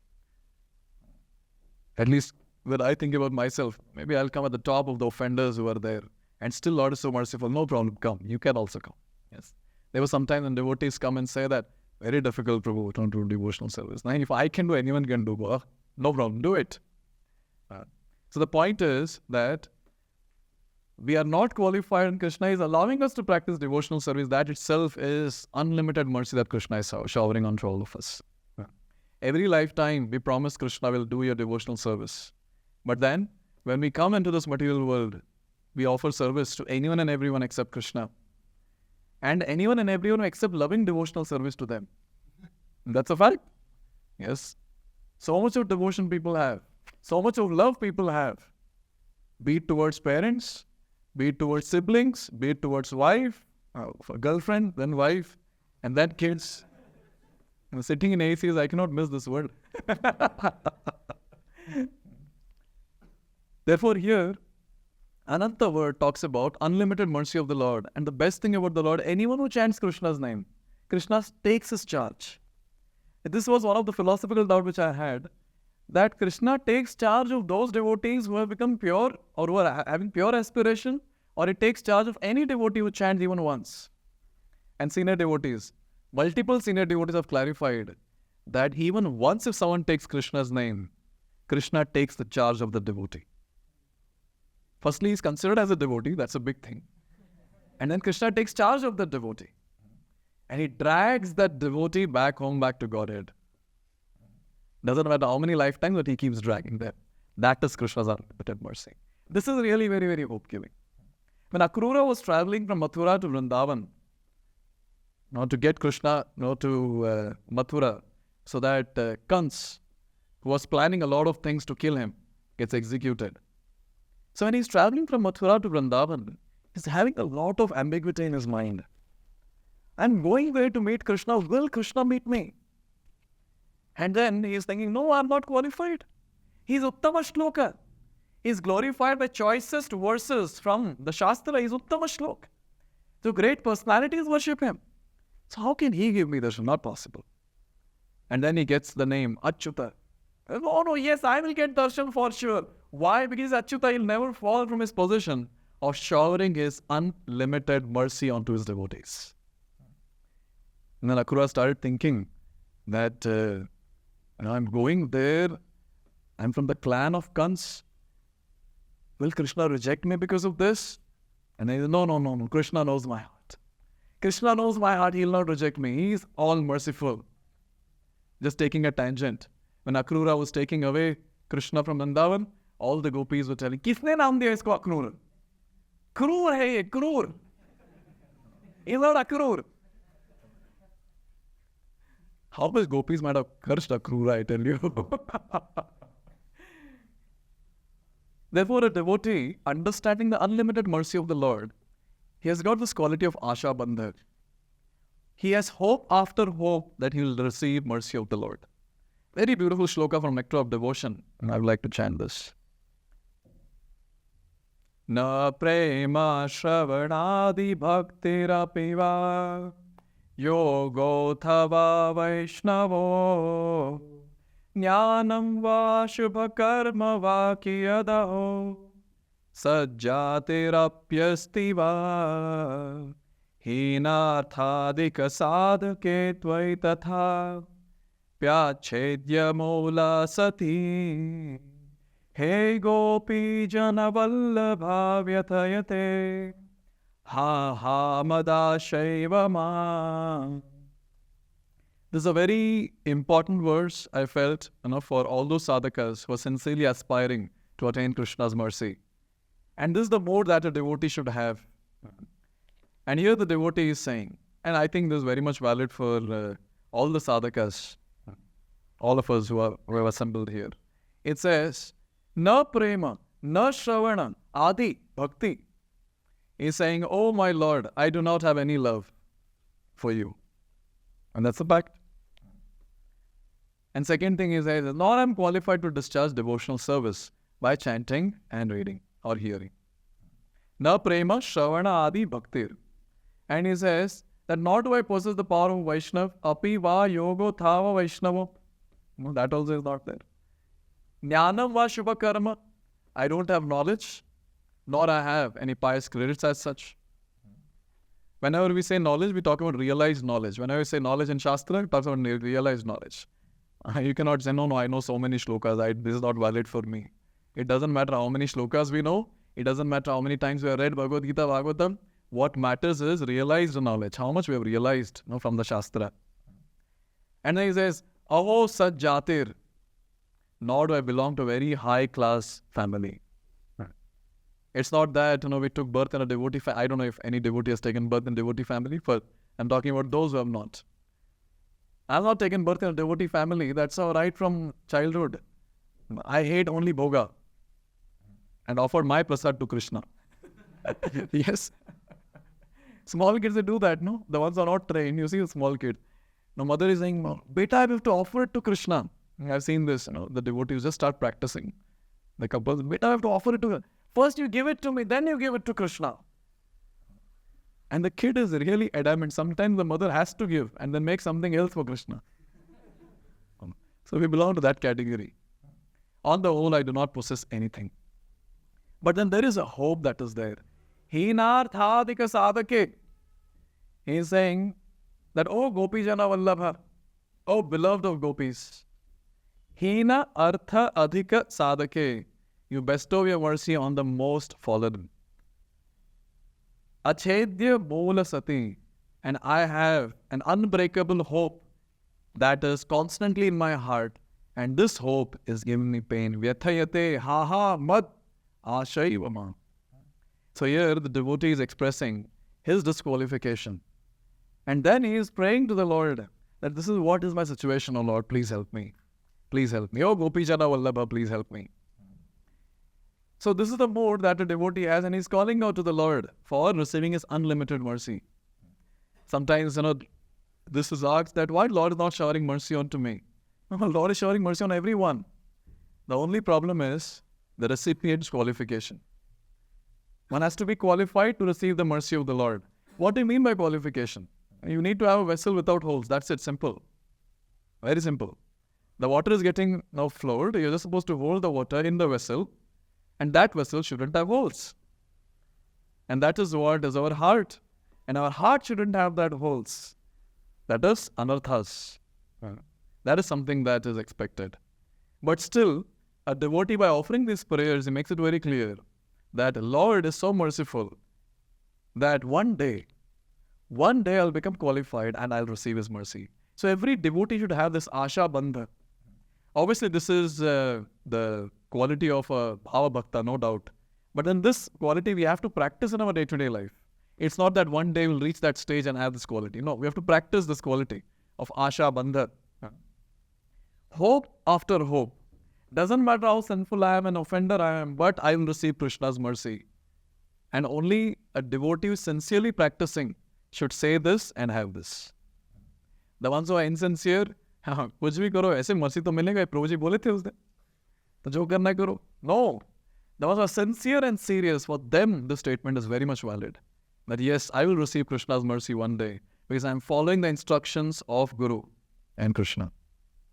At least when I think about myself, maybe I'll come at the top of the offenders who are there. And still Lord is so merciful. No problem, come. You can also come. Yes. There was sometimes when devotees come and say that, very difficult, Prabhu, to do devotional service. Now, if I can do, anyone can do. No problem, do it. So the point is that we are not qualified and Krishna is allowing us to practice devotional service. That itself is unlimited mercy that Krishna is showering onto all of us. Every lifetime, we promise Krishna will do your devotional service. But then, when we come into this material world, we offer service to anyone and everyone except Krishna. And anyone and everyone who accept loving devotional service to them. That's a fact. Yes. So much of devotion people have. So much of love people have. Be it towards parents, be it towards siblings, be it towards wife, girlfriend, then wife, and then kids. Sitting in AECS, I cannot miss this word. Therefore here, Ananta word talks about unlimited mercy of the Lord. And the best thing about the Lord, anyone who chants Krishna's name, Krishna takes his charge. This was one of the philosophical doubts which I had, that Krishna takes charge of those devotees who have become pure or who are having pure aspiration, or he takes charge of any devotee who chants even once. And senior devotees, multiple senior devotees have clarified that even once if someone takes Krishna's name, Krishna takes the charge of the devotee. Firstly, he is considered as a devotee, that's a big thing. And then Krishna takes charge of the devotee. And he drags that devotee back home, back to Godhead. Doesn't matter how many lifetimes, but he keeps dragging them. That is Krishna's unlimited mercy. This is really very, very hope-giving. When Akrura was traveling from Mathura to Vrindavan, to get Krishna, to Mathura, so that Kans, who was planning a lot of things to kill him, gets executed. So when he's traveling from Mathura to Vrindavan, he's having a lot of ambiguity in his mind. I'm going there to meet Krishna. Will Krishna meet me? And then he is thinking, no, I'm not qualified. He's Uttama Shloka. He's glorified by choicest verses from the Shastra. He's Uttama Shloka. So great personalities worship him. So how can he give me darshan? Not possible. And then he gets the name Achyuta. No, yes, I will get darshan for sure. Why? Because Achyuta will never fall from his position of showering his unlimited mercy onto his devotees. And then Akrura started thinking that I'm going there. I'm from the clan of Kans. Will Krishna reject me because of this? And he said, no. Krishna knows my heart. Krishna knows my heart. He'll not reject me. He's all merciful. Just taking a tangent. When Akrura was taking away Krishna from Vrindavan, all the gopis were telling, Kisne naam diya isko Akrura? Krur hai ye, Krur. He's not Akrur. How much gopis might have cursed Akrura, I tell you. Therefore, a devotee, understanding the unlimited mercy of the Lord, he has got this quality of Asha Bandhak. He has hope after hope that he will receive mercy of the Lord. Very beautiful shloka from Nectar of Devotion, and I would like to chant this. Na prema shravanadi bhaktirapiva yogo thava vaishnavo jnanam va shubha karma va kiyadaho sajjatirapyasti va hinarthadika sadhake tvai tatha pyachedya mola sati he gopi jana vallabha vyathayate ha madashaiva ma. This is a very important verse, I felt, for all those sadhakas who are sincerely aspiring to attain Krishna's mercy. And this is the mode that a devotee should have. And here the devotee is saying, and I think this is very much valid for all the sadhakas, all of us who have assembled here. It says, na prema, na shravana, adi, bhakti. He's saying, oh my Lord, I do not have any love for you. And that's a fact. And second thing is, nor I am qualified to discharge devotional service by chanting and reading or hearing. Na prema, shravana, adi, bhaktir. And he says that nor do I possess the power of Vaishnav, api va yogo thava Vaishnavo. No, that also is not there. Jnanam va shubha karma. I don't have knowledge, nor I have any pious credits as such. Whenever we say knowledge, we talk about realized knowledge. Whenever we say knowledge in Shastra, we talk about realized knowledge. You cannot say, no, I know so many shlokas, this is not valid for me. It doesn't matter how many shlokas we know. It doesn't matter how many times we have read Bhagavad Gita, Bhagavatam. What matters is realized knowledge, how much we have realized from the Shastra. And then he says, aho sat jatir, nor do I belong to a very high class family. It's not that we took birth in a devotee family. I don't know if any devotee has taken birth in a devotee family, but I'm talking about those who have not. I've not taken birth in a devotee family. That's all right from childhood. I hate only bhoga and offered my prasad to Krishna. Yes. Small kids, they do that, no? The ones who are not trained, you see a small kid. Now mother is saying, beta, I have to offer it to Krishna. I've seen this, the devotees just start practicing. The couples, beta, I have to offer it to her. First you give it to me, then you give it to Krishna. And the kid is really adamant. Sometimes the mother has to give and then make something else for Krishna. So we belong to that category. On the whole, I do not possess anything. But then there is a hope that is there. Hinarthadika sadhake. He is saying that, oh Gopi Jana Vallabha, oh beloved of gopis, Hina Artha Adhika Sadhake, you bestow your mercy on the most fallen. Achedya Mola Sati, and I have an unbreakable hope that is constantly in my heart, and this hope is giving me pain. Vyathayate ha mad ashayvama. So here the devotee is expressing his disqualification. And then he is praying to the Lord that this is what is my situation, O Lord, please help me. Please help me. Oh Gopi Jana Vallabha, please help me. So this is the mode that a devotee has, and he's calling out to the Lord for receiving his unlimited mercy. Sometimes, this is asked that why Lord is not showering mercy onto me? Well, Lord is showering mercy on everyone. The only problem is the recipient's qualification. One has to be qualified to receive the mercy of the Lord. What do you mean by qualification? You need to have a vessel without holes. That's it, simple. Very simple. The water is getting now flowed. You're just supposed to hold the water in the vessel, and that vessel shouldn't have holes. And that is what is our heart. And our heart shouldn't have that holes. That is anarthas. That is something that is expected. But still, a devotee, by offering these prayers, he makes it very clear that Lord is so merciful that one day I'll become qualified and I'll receive His mercy. So every devotee should have this asha bandha. Obviously, this is the quality of a bhava bhakta, no doubt. But then this quality we have to practice in our day-to-day life. It's not that one day we'll reach that stage and have this quality. No, we have to practice this quality of asha bandha. Hope after hope. Doesn't matter how sinful I am and offender I am, but I will receive Krishna's mercy. And only a devotee who is sincerely practicing should say this and have this. The ones who are insincere, कुछ भी करो, ऐसे mercy तो मिलेगा, प्रभु जी बोले थे उस दिन, तो जो करना है करो. No. The ones who are sincere and serious, for them this statement is very much valid. That yes, I will receive Krishna's mercy one day because I am following the instructions of Guru and Krishna.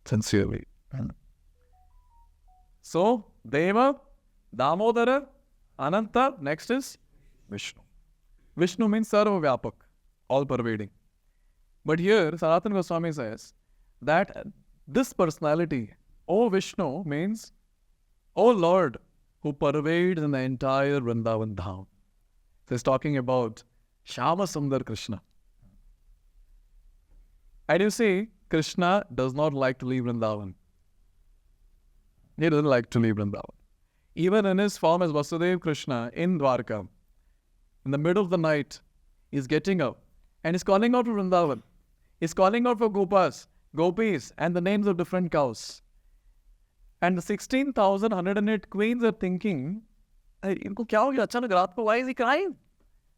Sincerely. So, Deva, Damodara, Ananta, next is Vishnu. Vishnu means Sarva Vyapak, all pervading. But here, Sanatana Goswami says that this personality, O Vishnu, means O Lord, who pervades in the entire Vrindavan Dham. So he's talking about Shyama Sundar Krishna. And you see, Krishna does not like to leave Vrindavan. He doesn't like to leave Vrindavan. Even in his form as Vasudeva Krishna in Dwarka, in the middle of the night, he's getting up and he's calling out for Vrindavan. He's calling out for Gopas, Gopis, and the names of different cows. And the 16,108 queens are thinking, "Inko kya ho gaya achanaक raat ko? Why is he crying?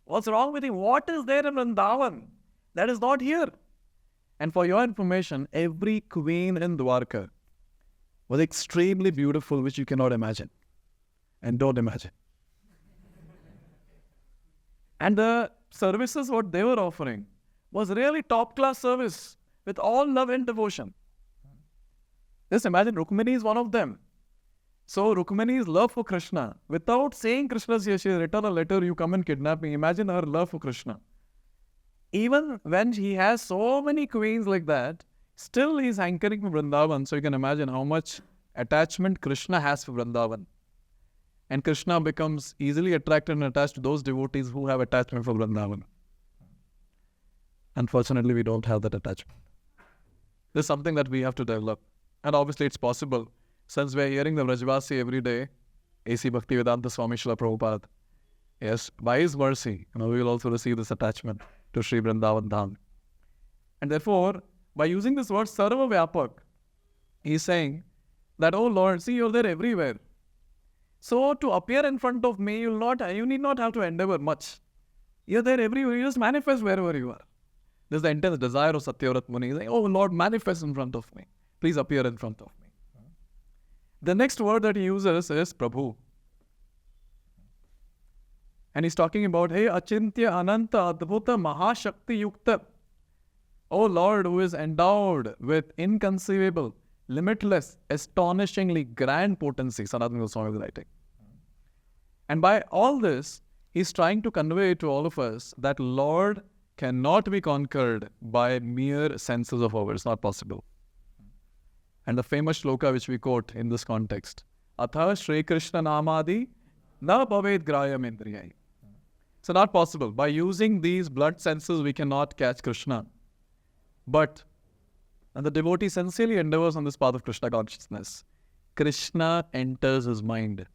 What's wrong with him? What is there in Vrindavan that is not here?" And for your information, every queen in Dwarka was extremely beautiful, which you cannot imagine. And don't imagine. And the services what they were offering was really top-class service with all love and devotion. Just imagine, Rukmini is one of them. So Rukmini's love for Krishna, without saying Krishna's she has written a letter, you come and kidnap me. Imagine her love for Krishna. Even when he has so many queens like that, still he's hankering for Vrindavan. So you can imagine how much attachment Krishna has for Vrindavan. And Krishna becomes easily attracted and attached to those devotees who have attachment for Vrindavan. Unfortunately, we don't have that attachment. This is something that we have to develop. And obviously it's possible. Since we are hearing the Vrajvasi every day, A.C. Bhaktivedanta Swami Srila Prabhupada, yes, by His mercy, we will also receive this attachment to Sri Vrindavan Dham. And therefore, by using this word Sarva Vyapak, he is saying that, oh Lord, see, you're there everywhere. So to appear in front of me, you need not have to endeavor much. You're there everywhere, you just manifest wherever you are. This is the intense desire of Satyavrat Muni. He's saying, oh Lord, manifest in front of me. Please appear in front of me. The next word that he uses is Prabhu. And he's talking about, hey, achintya ananta adbhuta mahashakti yukta. O Lord, who is endowed with inconceivable, limitless, astonishingly grand potency, Sanatana Goswami is writing. And by all this, he's trying to convey to all of us that Lord cannot be conquered by mere senses of ours. It's not possible. And the famous shloka which we quote in this context, Atha Shri Krishna Namadi na bhaved grayam indriyai. So not possible. By using these blood senses, we cannot catch Krishna. But, and the devotee sincerely endeavors on this path of Krishna consciousness, Krishna enters his mind.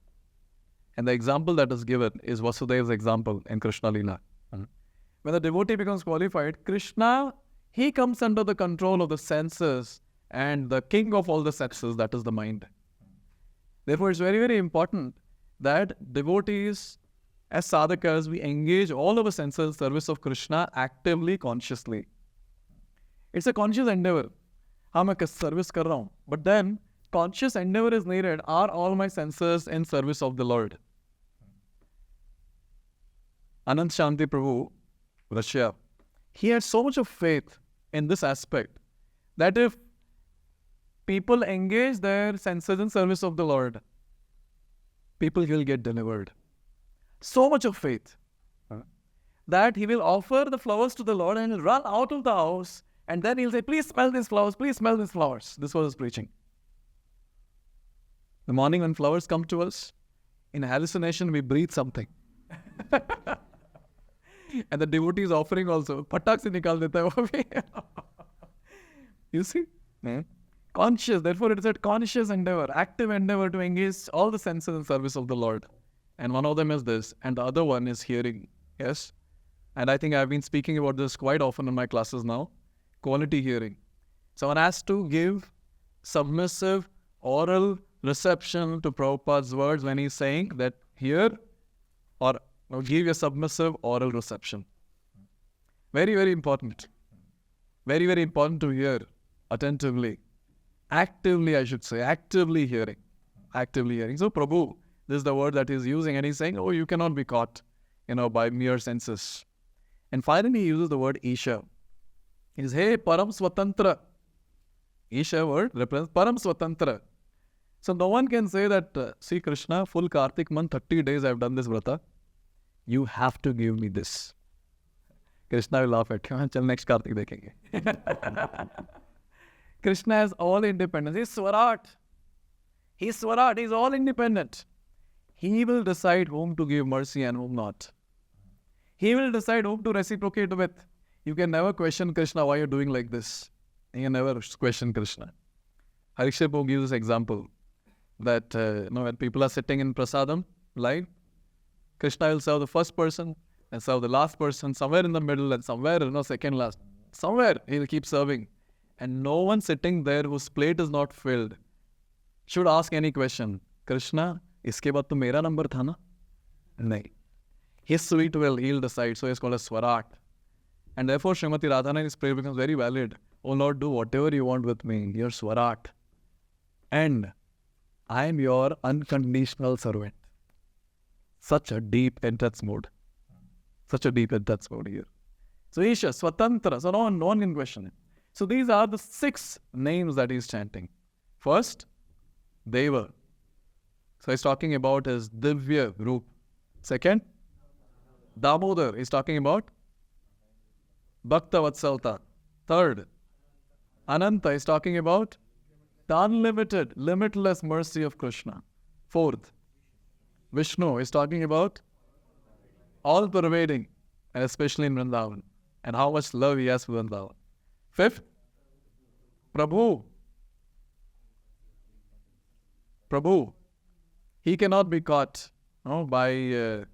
And the example that is given is Vasudeva's example in Krishna Leela. When the devotee becomes qualified, Krishna, he comes under the control of the senses and the king of all the senses, that is the mind. Therefore, it's very, very important that devotees as sadhakas, we engage all our senses in service of Krishna actively, consciously. It's a conscious endeavor. I'm a service kar raha hu. But then, conscious endeavor is needed. Are all my senses in service of the Lord? Anand Shanti Prabhu, Russia, he had so much of faith in this aspect that if people engage their senses in service of the Lord, people will get delivered. So much of faith that he will offer the flowers to the Lord and he'll run out of the house and then he'll say, please smell these flowers, please smell these flowers. This was his preaching. The morning when flowers come to us, in hallucination we breathe something. And the devotee is offering also. Patak se nikal deta hai wo bhi. You see? Conscious, therefore it is a conscious endeavor, active endeavor to engage all the senses in service of the Lord. And one of them is this, and the other one is hearing. Yes? And I think I've been speaking about this quite often in my classes now. Quality hearing. Someone has to give submissive oral reception to Prabhupada's words when he's saying that hear or give a submissive oral reception. Very, very important. Very, very important to hear attentively. Actively, I should say. Actively hearing. Actively hearing. So Prabhu, this is the word that he's using, and he's saying, oh, you cannot be caught, by mere senses. And finally, he uses the word Isha. He says, hey, param swatantra. Isha word represents param swatantra. So no one can say that, see Krishna, full Kartik month, 30 days I've done this vrata. You have to give me this. Krishna will laugh at you. Chal next Kartik dekhenge. Krishna has all independence. He's Swarat. He's Swarat. He's all independent. He will decide whom to give mercy and whom not. He will decide whom to reciprocate with. You can never question Krishna, why you're doing like this. You can never question Krishna. Harishyapu gives this example that when people are sitting in prasadam, live, Krishna will serve the first person and serve the last person, somewhere in the middle and somewhere, second last. Somewhere he'll keep serving. And no one sitting there whose plate is not filled should ask any question. Krishna, iske baad to mera number tha na? Nahi. His sweet will, he'll decide. So he's called a Swarat. And therefore, Srimati Radharani's prayer becomes very valid. Oh Lord, do whatever you want with me. You're Swarat. And I am your unconditional servant. Such a deep entrance mode. Such a deep entrance mode here. So Isha, Swatantra. So no one can question it. So these are the 6 names that he's chanting. First, Deva. So he's talking about his Divya Roop. Second, Damodar. He's talking about Bhakta Vatsalta. Third, Ananta. He's talking about the unlimited, limitless mercy of Krishna. Fourth, Vishnu is talking about all-pervading, and especially in Vrindavan, and how much love he has for Vrindavan. Fifth, Prabhu. Prabhu. He cannot be caught by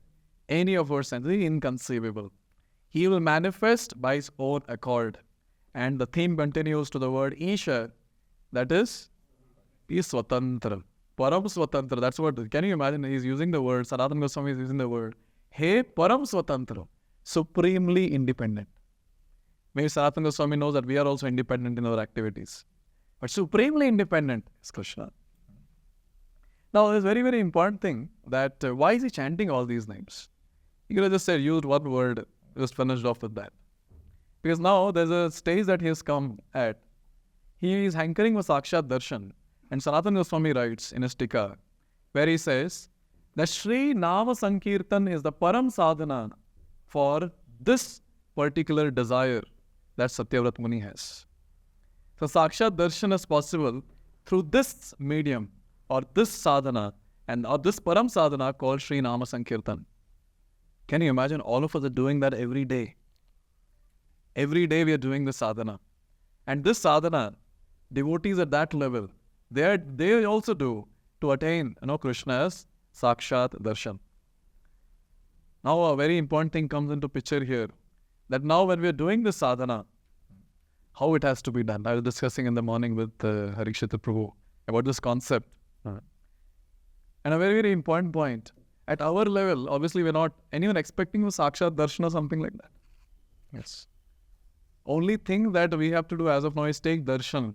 any of our senses. Inconceivable. He will manifest by his own accord. And the theme continues to the word Isha, that is Swatantra. Param Swatantra. That's what, can you imagine? He's using the word, Sanatana Goswami is using the word. Hey, Param Swatantra. Supremely independent. Maybe Sanatana Goswami knows that we are also independent in our activities. But supremely independent is Krishna. Now, there's a very, very important thing that why is he chanting all these names? He could have just said, used one word, just finished off with that. Because now there's a stage that he has come at. He is hankering for Sakshat Darshan. And Sanatana Goswami writes in his Tika, where he says that Shri Nama Sankirtan is the Param Sadhana for this particular desire that Satyavrat Muni has. So Sakshat Darshan is possible through this medium or this sadhana or this Param Sadhana called Shri Nama Sankirtan. Can you imagine all of us are doing that every day? Every day we are doing this sadhana. And this sadhana, devotees at that level, they also do to attain Krishna's Sakshat Darshan. Now a very important thing comes into picture here, that now when we are doing this sadhana, how it has to be done. I was discussing in the morning with Harishita Prabhu about this concept. And a very, very important point, At our level, obviously we're not anyone expecting a sakshat darshan or something like that. Yes. Only thing that we have to do as of now is take darshan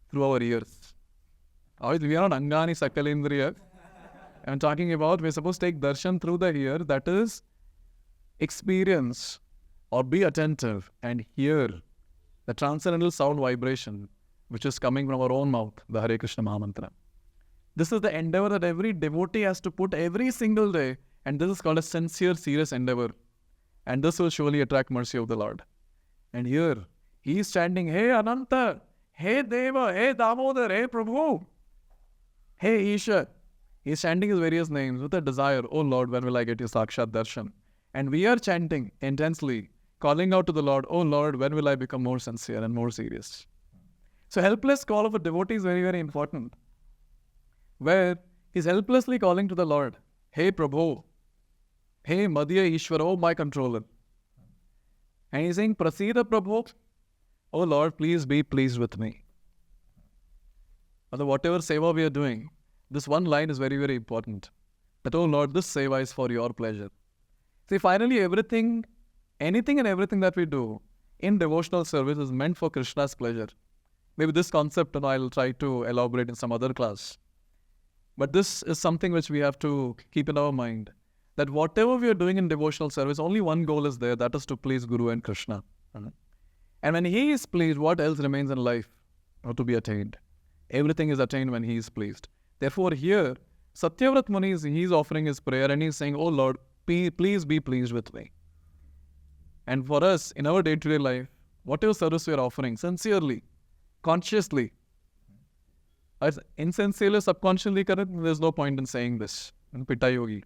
through our ears. We are not angani sakalendriya. I'm talking about we're supposed to take darshan through the ear, that is experience or be attentive and hear the transcendental sound vibration which is coming from our own mouth, the Hare Krishna Mahamantra. This is the endeavor that every devotee has to put every single day, and this is called a sincere, serious endeavor. And this will surely attract mercy of the Lord. And here, he is chanting, Hey Ananta, Hey Deva, Hey Damodara, Hey Prabhu, Hey Isha. He is chanting his various names with a desire, Oh Lord, when will I get your Sakshat Darshan? And we are chanting intensely, calling out to the Lord, Oh Lord, when will I become more sincere and more serious? So helpless call of a devotee is very, very important. Where he's helplessly calling to the Lord, Hey Prabhu, Hey Madhya Ishwara, oh my controller. And he's saying, Prasida Prabhu, oh Lord, please be pleased with me. Although whatever seva we are doing, this one line is very, very important. That, oh Lord, this seva is for your pleasure. See, finally anything and everything that we do in devotional service is meant for Krishna's pleasure. Maybe this concept and I'll try to elaborate in some other class. But this is something which we have to keep in our mind. That whatever we are doing in devotional service, only one goal is there, that is to please Guru and Krishna. And when he is pleased, what else remains in life or to be attained? Everything is attained when he is pleased. Therefore here, Satyavrat Muni is offering his prayer and he's saying, Oh Lord, please be pleased with me. And for us, in our day-to-day life, whatever service we are offering, sincerely, consciously, as insincerely, subconsciously, there's no point in saying this. Pitta yogi.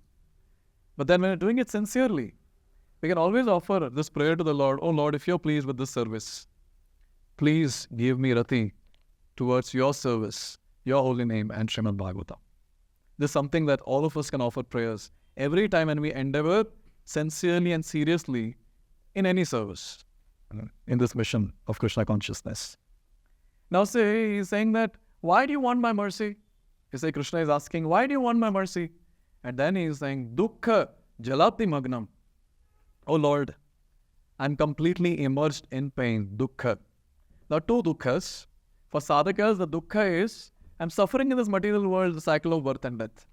But then when we're doing it sincerely, we can always offer this prayer to the Lord, Oh Lord, if you're pleased with this service, please give me rati towards your service, your holy name and Srimad Bhagavatam. This is something that all of us can offer prayers every time when we endeavor sincerely and seriously in any service in this mission of Krishna consciousness. Now he's saying that, why do you want my mercy? Krishna is asking, why do you want my mercy? And then he is saying, Dukkha jalati magnam. Oh Lord, I'm completely immersed in pain, dukkha. There are two dukkhas. For sadhakas, the dukkha is, I'm suffering in this material world, the cycle of birth and death.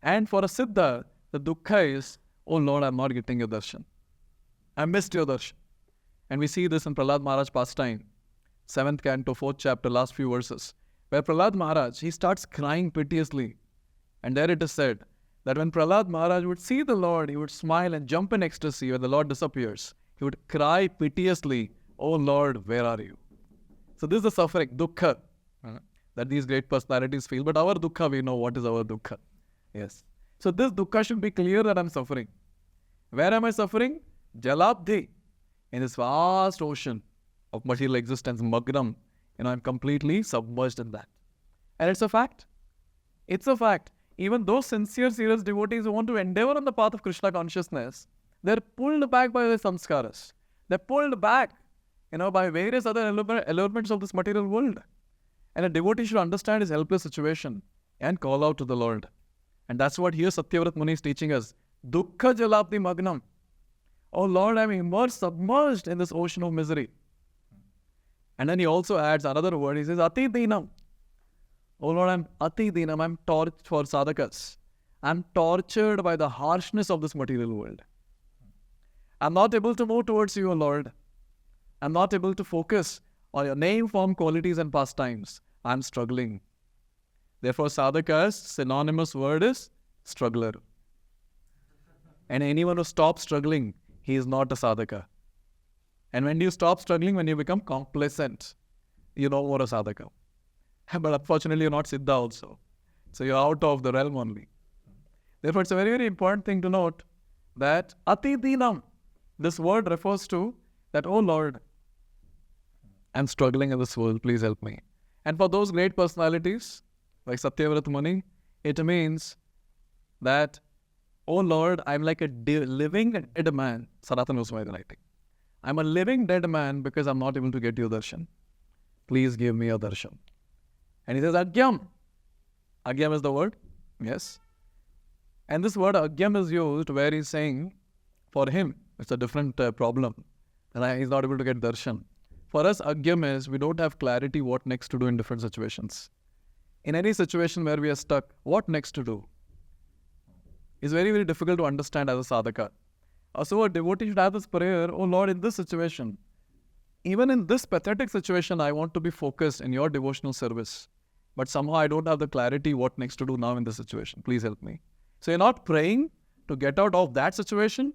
And for a siddha, the dukkha is, oh Lord, I'm not getting your darshan. I missed your darshan. And we see this in Prahlad Maharaj pastime, 7th canto, 4th chapter, last few verses, where Prahlad Maharaj, he starts crying piteously. And there it is said that when Prahlad Maharaj would see the Lord, he would smile and jump in ecstasy when the Lord disappears. He would cry piteously, Oh Lord, where are you? So this is the suffering, dukkha, that these great personalities feel. But our dukkha, we know what is our dukkha. Yes. So this dukkha should be clear that I'm suffering. Where am I suffering? Jalabdhi. In this vast ocean of material existence, magnam, I'm completely submerged in that. And it's a fact. It's a fact. Even those sincere, serious devotees who want to endeavor on the path of Krishna consciousness, they're pulled back by their samskaras. They're pulled back, by various other elements of this material world. And a devotee should understand his helpless situation and call out to the Lord. And that's what here Satyavrat Muni is teaching us. Dukkha jalabdi magnam. Oh Lord, I'm immersed, submerged in this ocean of misery. And then he also adds another word. He says, ati dinam. Oh Lord, I'm ati dinam. I'm tortured for sadhakas. I'm tortured by the harshness of this material world. I'm not able to move towards you, O Lord. I'm not able to focus on your name, form, qualities and pastimes. I'm struggling. Therefore, sadhaka's synonymous word is struggler. And anyone who stops struggling, he is not a sadhaka. And when you stop struggling, when you become complacent, you're no more a sadhaka. But unfortunately, you're not siddha also. So you're out of the realm only. Therefore, it's a very, very important thing to note that ati dinam, this word refers to that, oh Lord, I'm struggling in this world, please help me. And for those great personalities, like Satyavrat Muni, it means that, oh Lord, I'm like a living dead man. Sanatana Goswami writing. I'm a living dead man because I'm not able to get your darshan. Please give me your darshan. And he says, Agyam. Agyam is the word. Yes. And this word agyam is used where he's saying, for him, it's a different problem. And he's not able to get darshan. For us, agyam is we don't have clarity what next to do in different situations. In any situation where we are stuck, what next to do? Is very, very difficult to understand as a sadhaka. So a devotee should have this prayer, oh Lord, in this situation, even in this pathetic situation, I want to be focused in your devotional service. But somehow I don't have the clarity what next to do now in this situation. Please help me. So you're not praying to get out of that situation,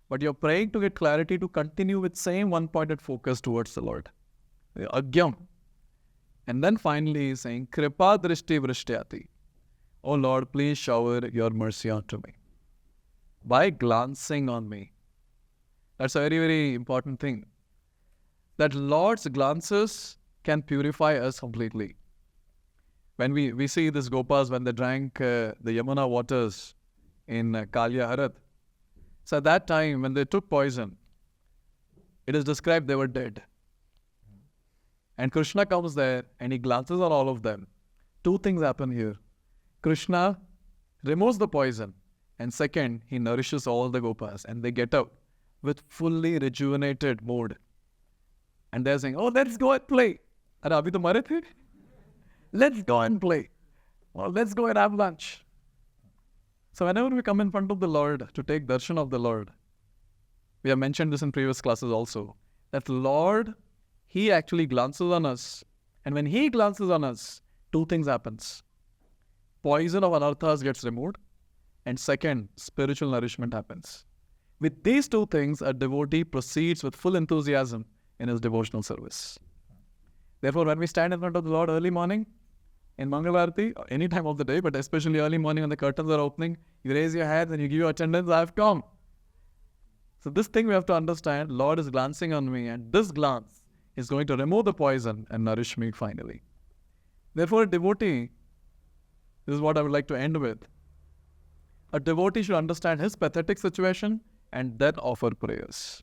but you're praying to get clarity to continue with same one-pointed focus towards the Lord. Agyam. And then finally he's saying, Kripa drishti vrishtyati. Oh Lord, please shower your mercy onto me. By glancing on me. That's a very, very important thing. That Lord's glances can purify us completely. When we see these gopas, when they drank the Yamuna waters in Kalya Harat, so at that time, when they took poison, it is described they were dead. And Krishna comes there and he glances on all of them. Two things happen here. Krishna removes the poison, and second, he nourishes all the gopas, and they get out with fully rejuvenated mood. And they're saying, oh, let's go and play. Are abhi to mare the? Let's go and play. Or let's go and have lunch. So whenever we come in front of the Lord to take darshan of the Lord, we have mentioned this in previous classes also, that Lord, he actually glances on us. And when he glances on us, two things happens. Poison of anarthas gets removed. And second, spiritual nourishment happens. With these two things, a devotee proceeds with full enthusiasm in his devotional service. Therefore, when we stand in front of the Lord early morning, in Mangalarti, any time of the day, but especially early morning when the curtains are opening, you raise your hands and you give your attendance, I have come. So this thing we have to understand, Lord is glancing on me, and this glance is going to remove the poison and nourish me finally. Therefore, a devotee, this is what I would like to end with. A devotee should understand his pathetic situation and then offer prayers.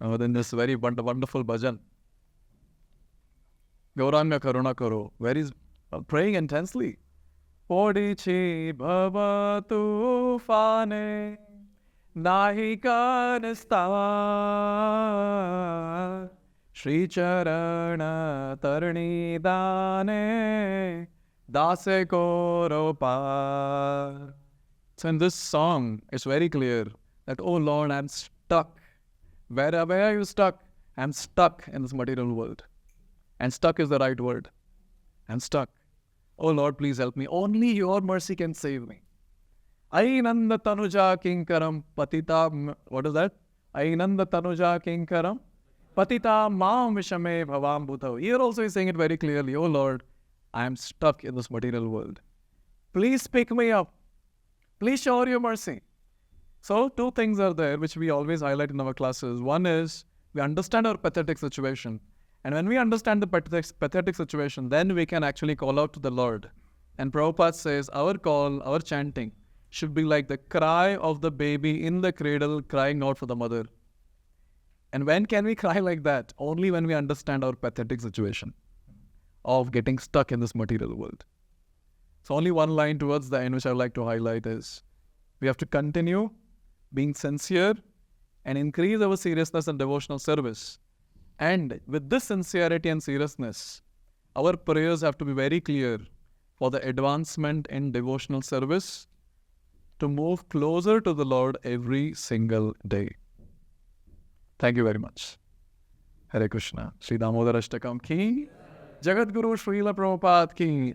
Then this very wonderful bhajan. Gauranya karuna karo, where he's praying intensely. Podichi bhavatu fane nahi kanistar Śrī charana tarni dane dase koro par. So in this song, it's very clear that, oh Lord, I'm stuck. Where are you stuck? I'm stuck in this material world. And stuck is the right word. I'm stuck. Oh Lord, please help me. Only your mercy can save me. Ainanda tanuja kinkaram patita, what is that? Ainanda tanuja kinkaram patita maam vishame bhavam bhutau. Here also he's saying it very clearly. Oh Lord, I am stuck in this material world. Please pick me up. Please shower your mercy. So two things are there which we always highlight in our classes. One is we understand our pathetic situation. And when we understand the pathetic situation, then we can actually call out to the Lord. And Prabhupada says our call, our chanting should be like the cry of the baby in the cradle crying out for the mother. And when can we cry like that? Only when we understand our pathetic situation of getting stuck in this material world. So only one line towards the end which I would like to highlight is we have to continue being sincere and increase our seriousness in devotional service. And with this sincerity and seriousness, our prayers have to be very clear for the advancement in devotional service to move closer to the Lord every single day. Thank you very much. Hare Krishna. Śrī Dāmodarāṣṭakaṁ ki, Jagadguru Srila Prabhupada ki.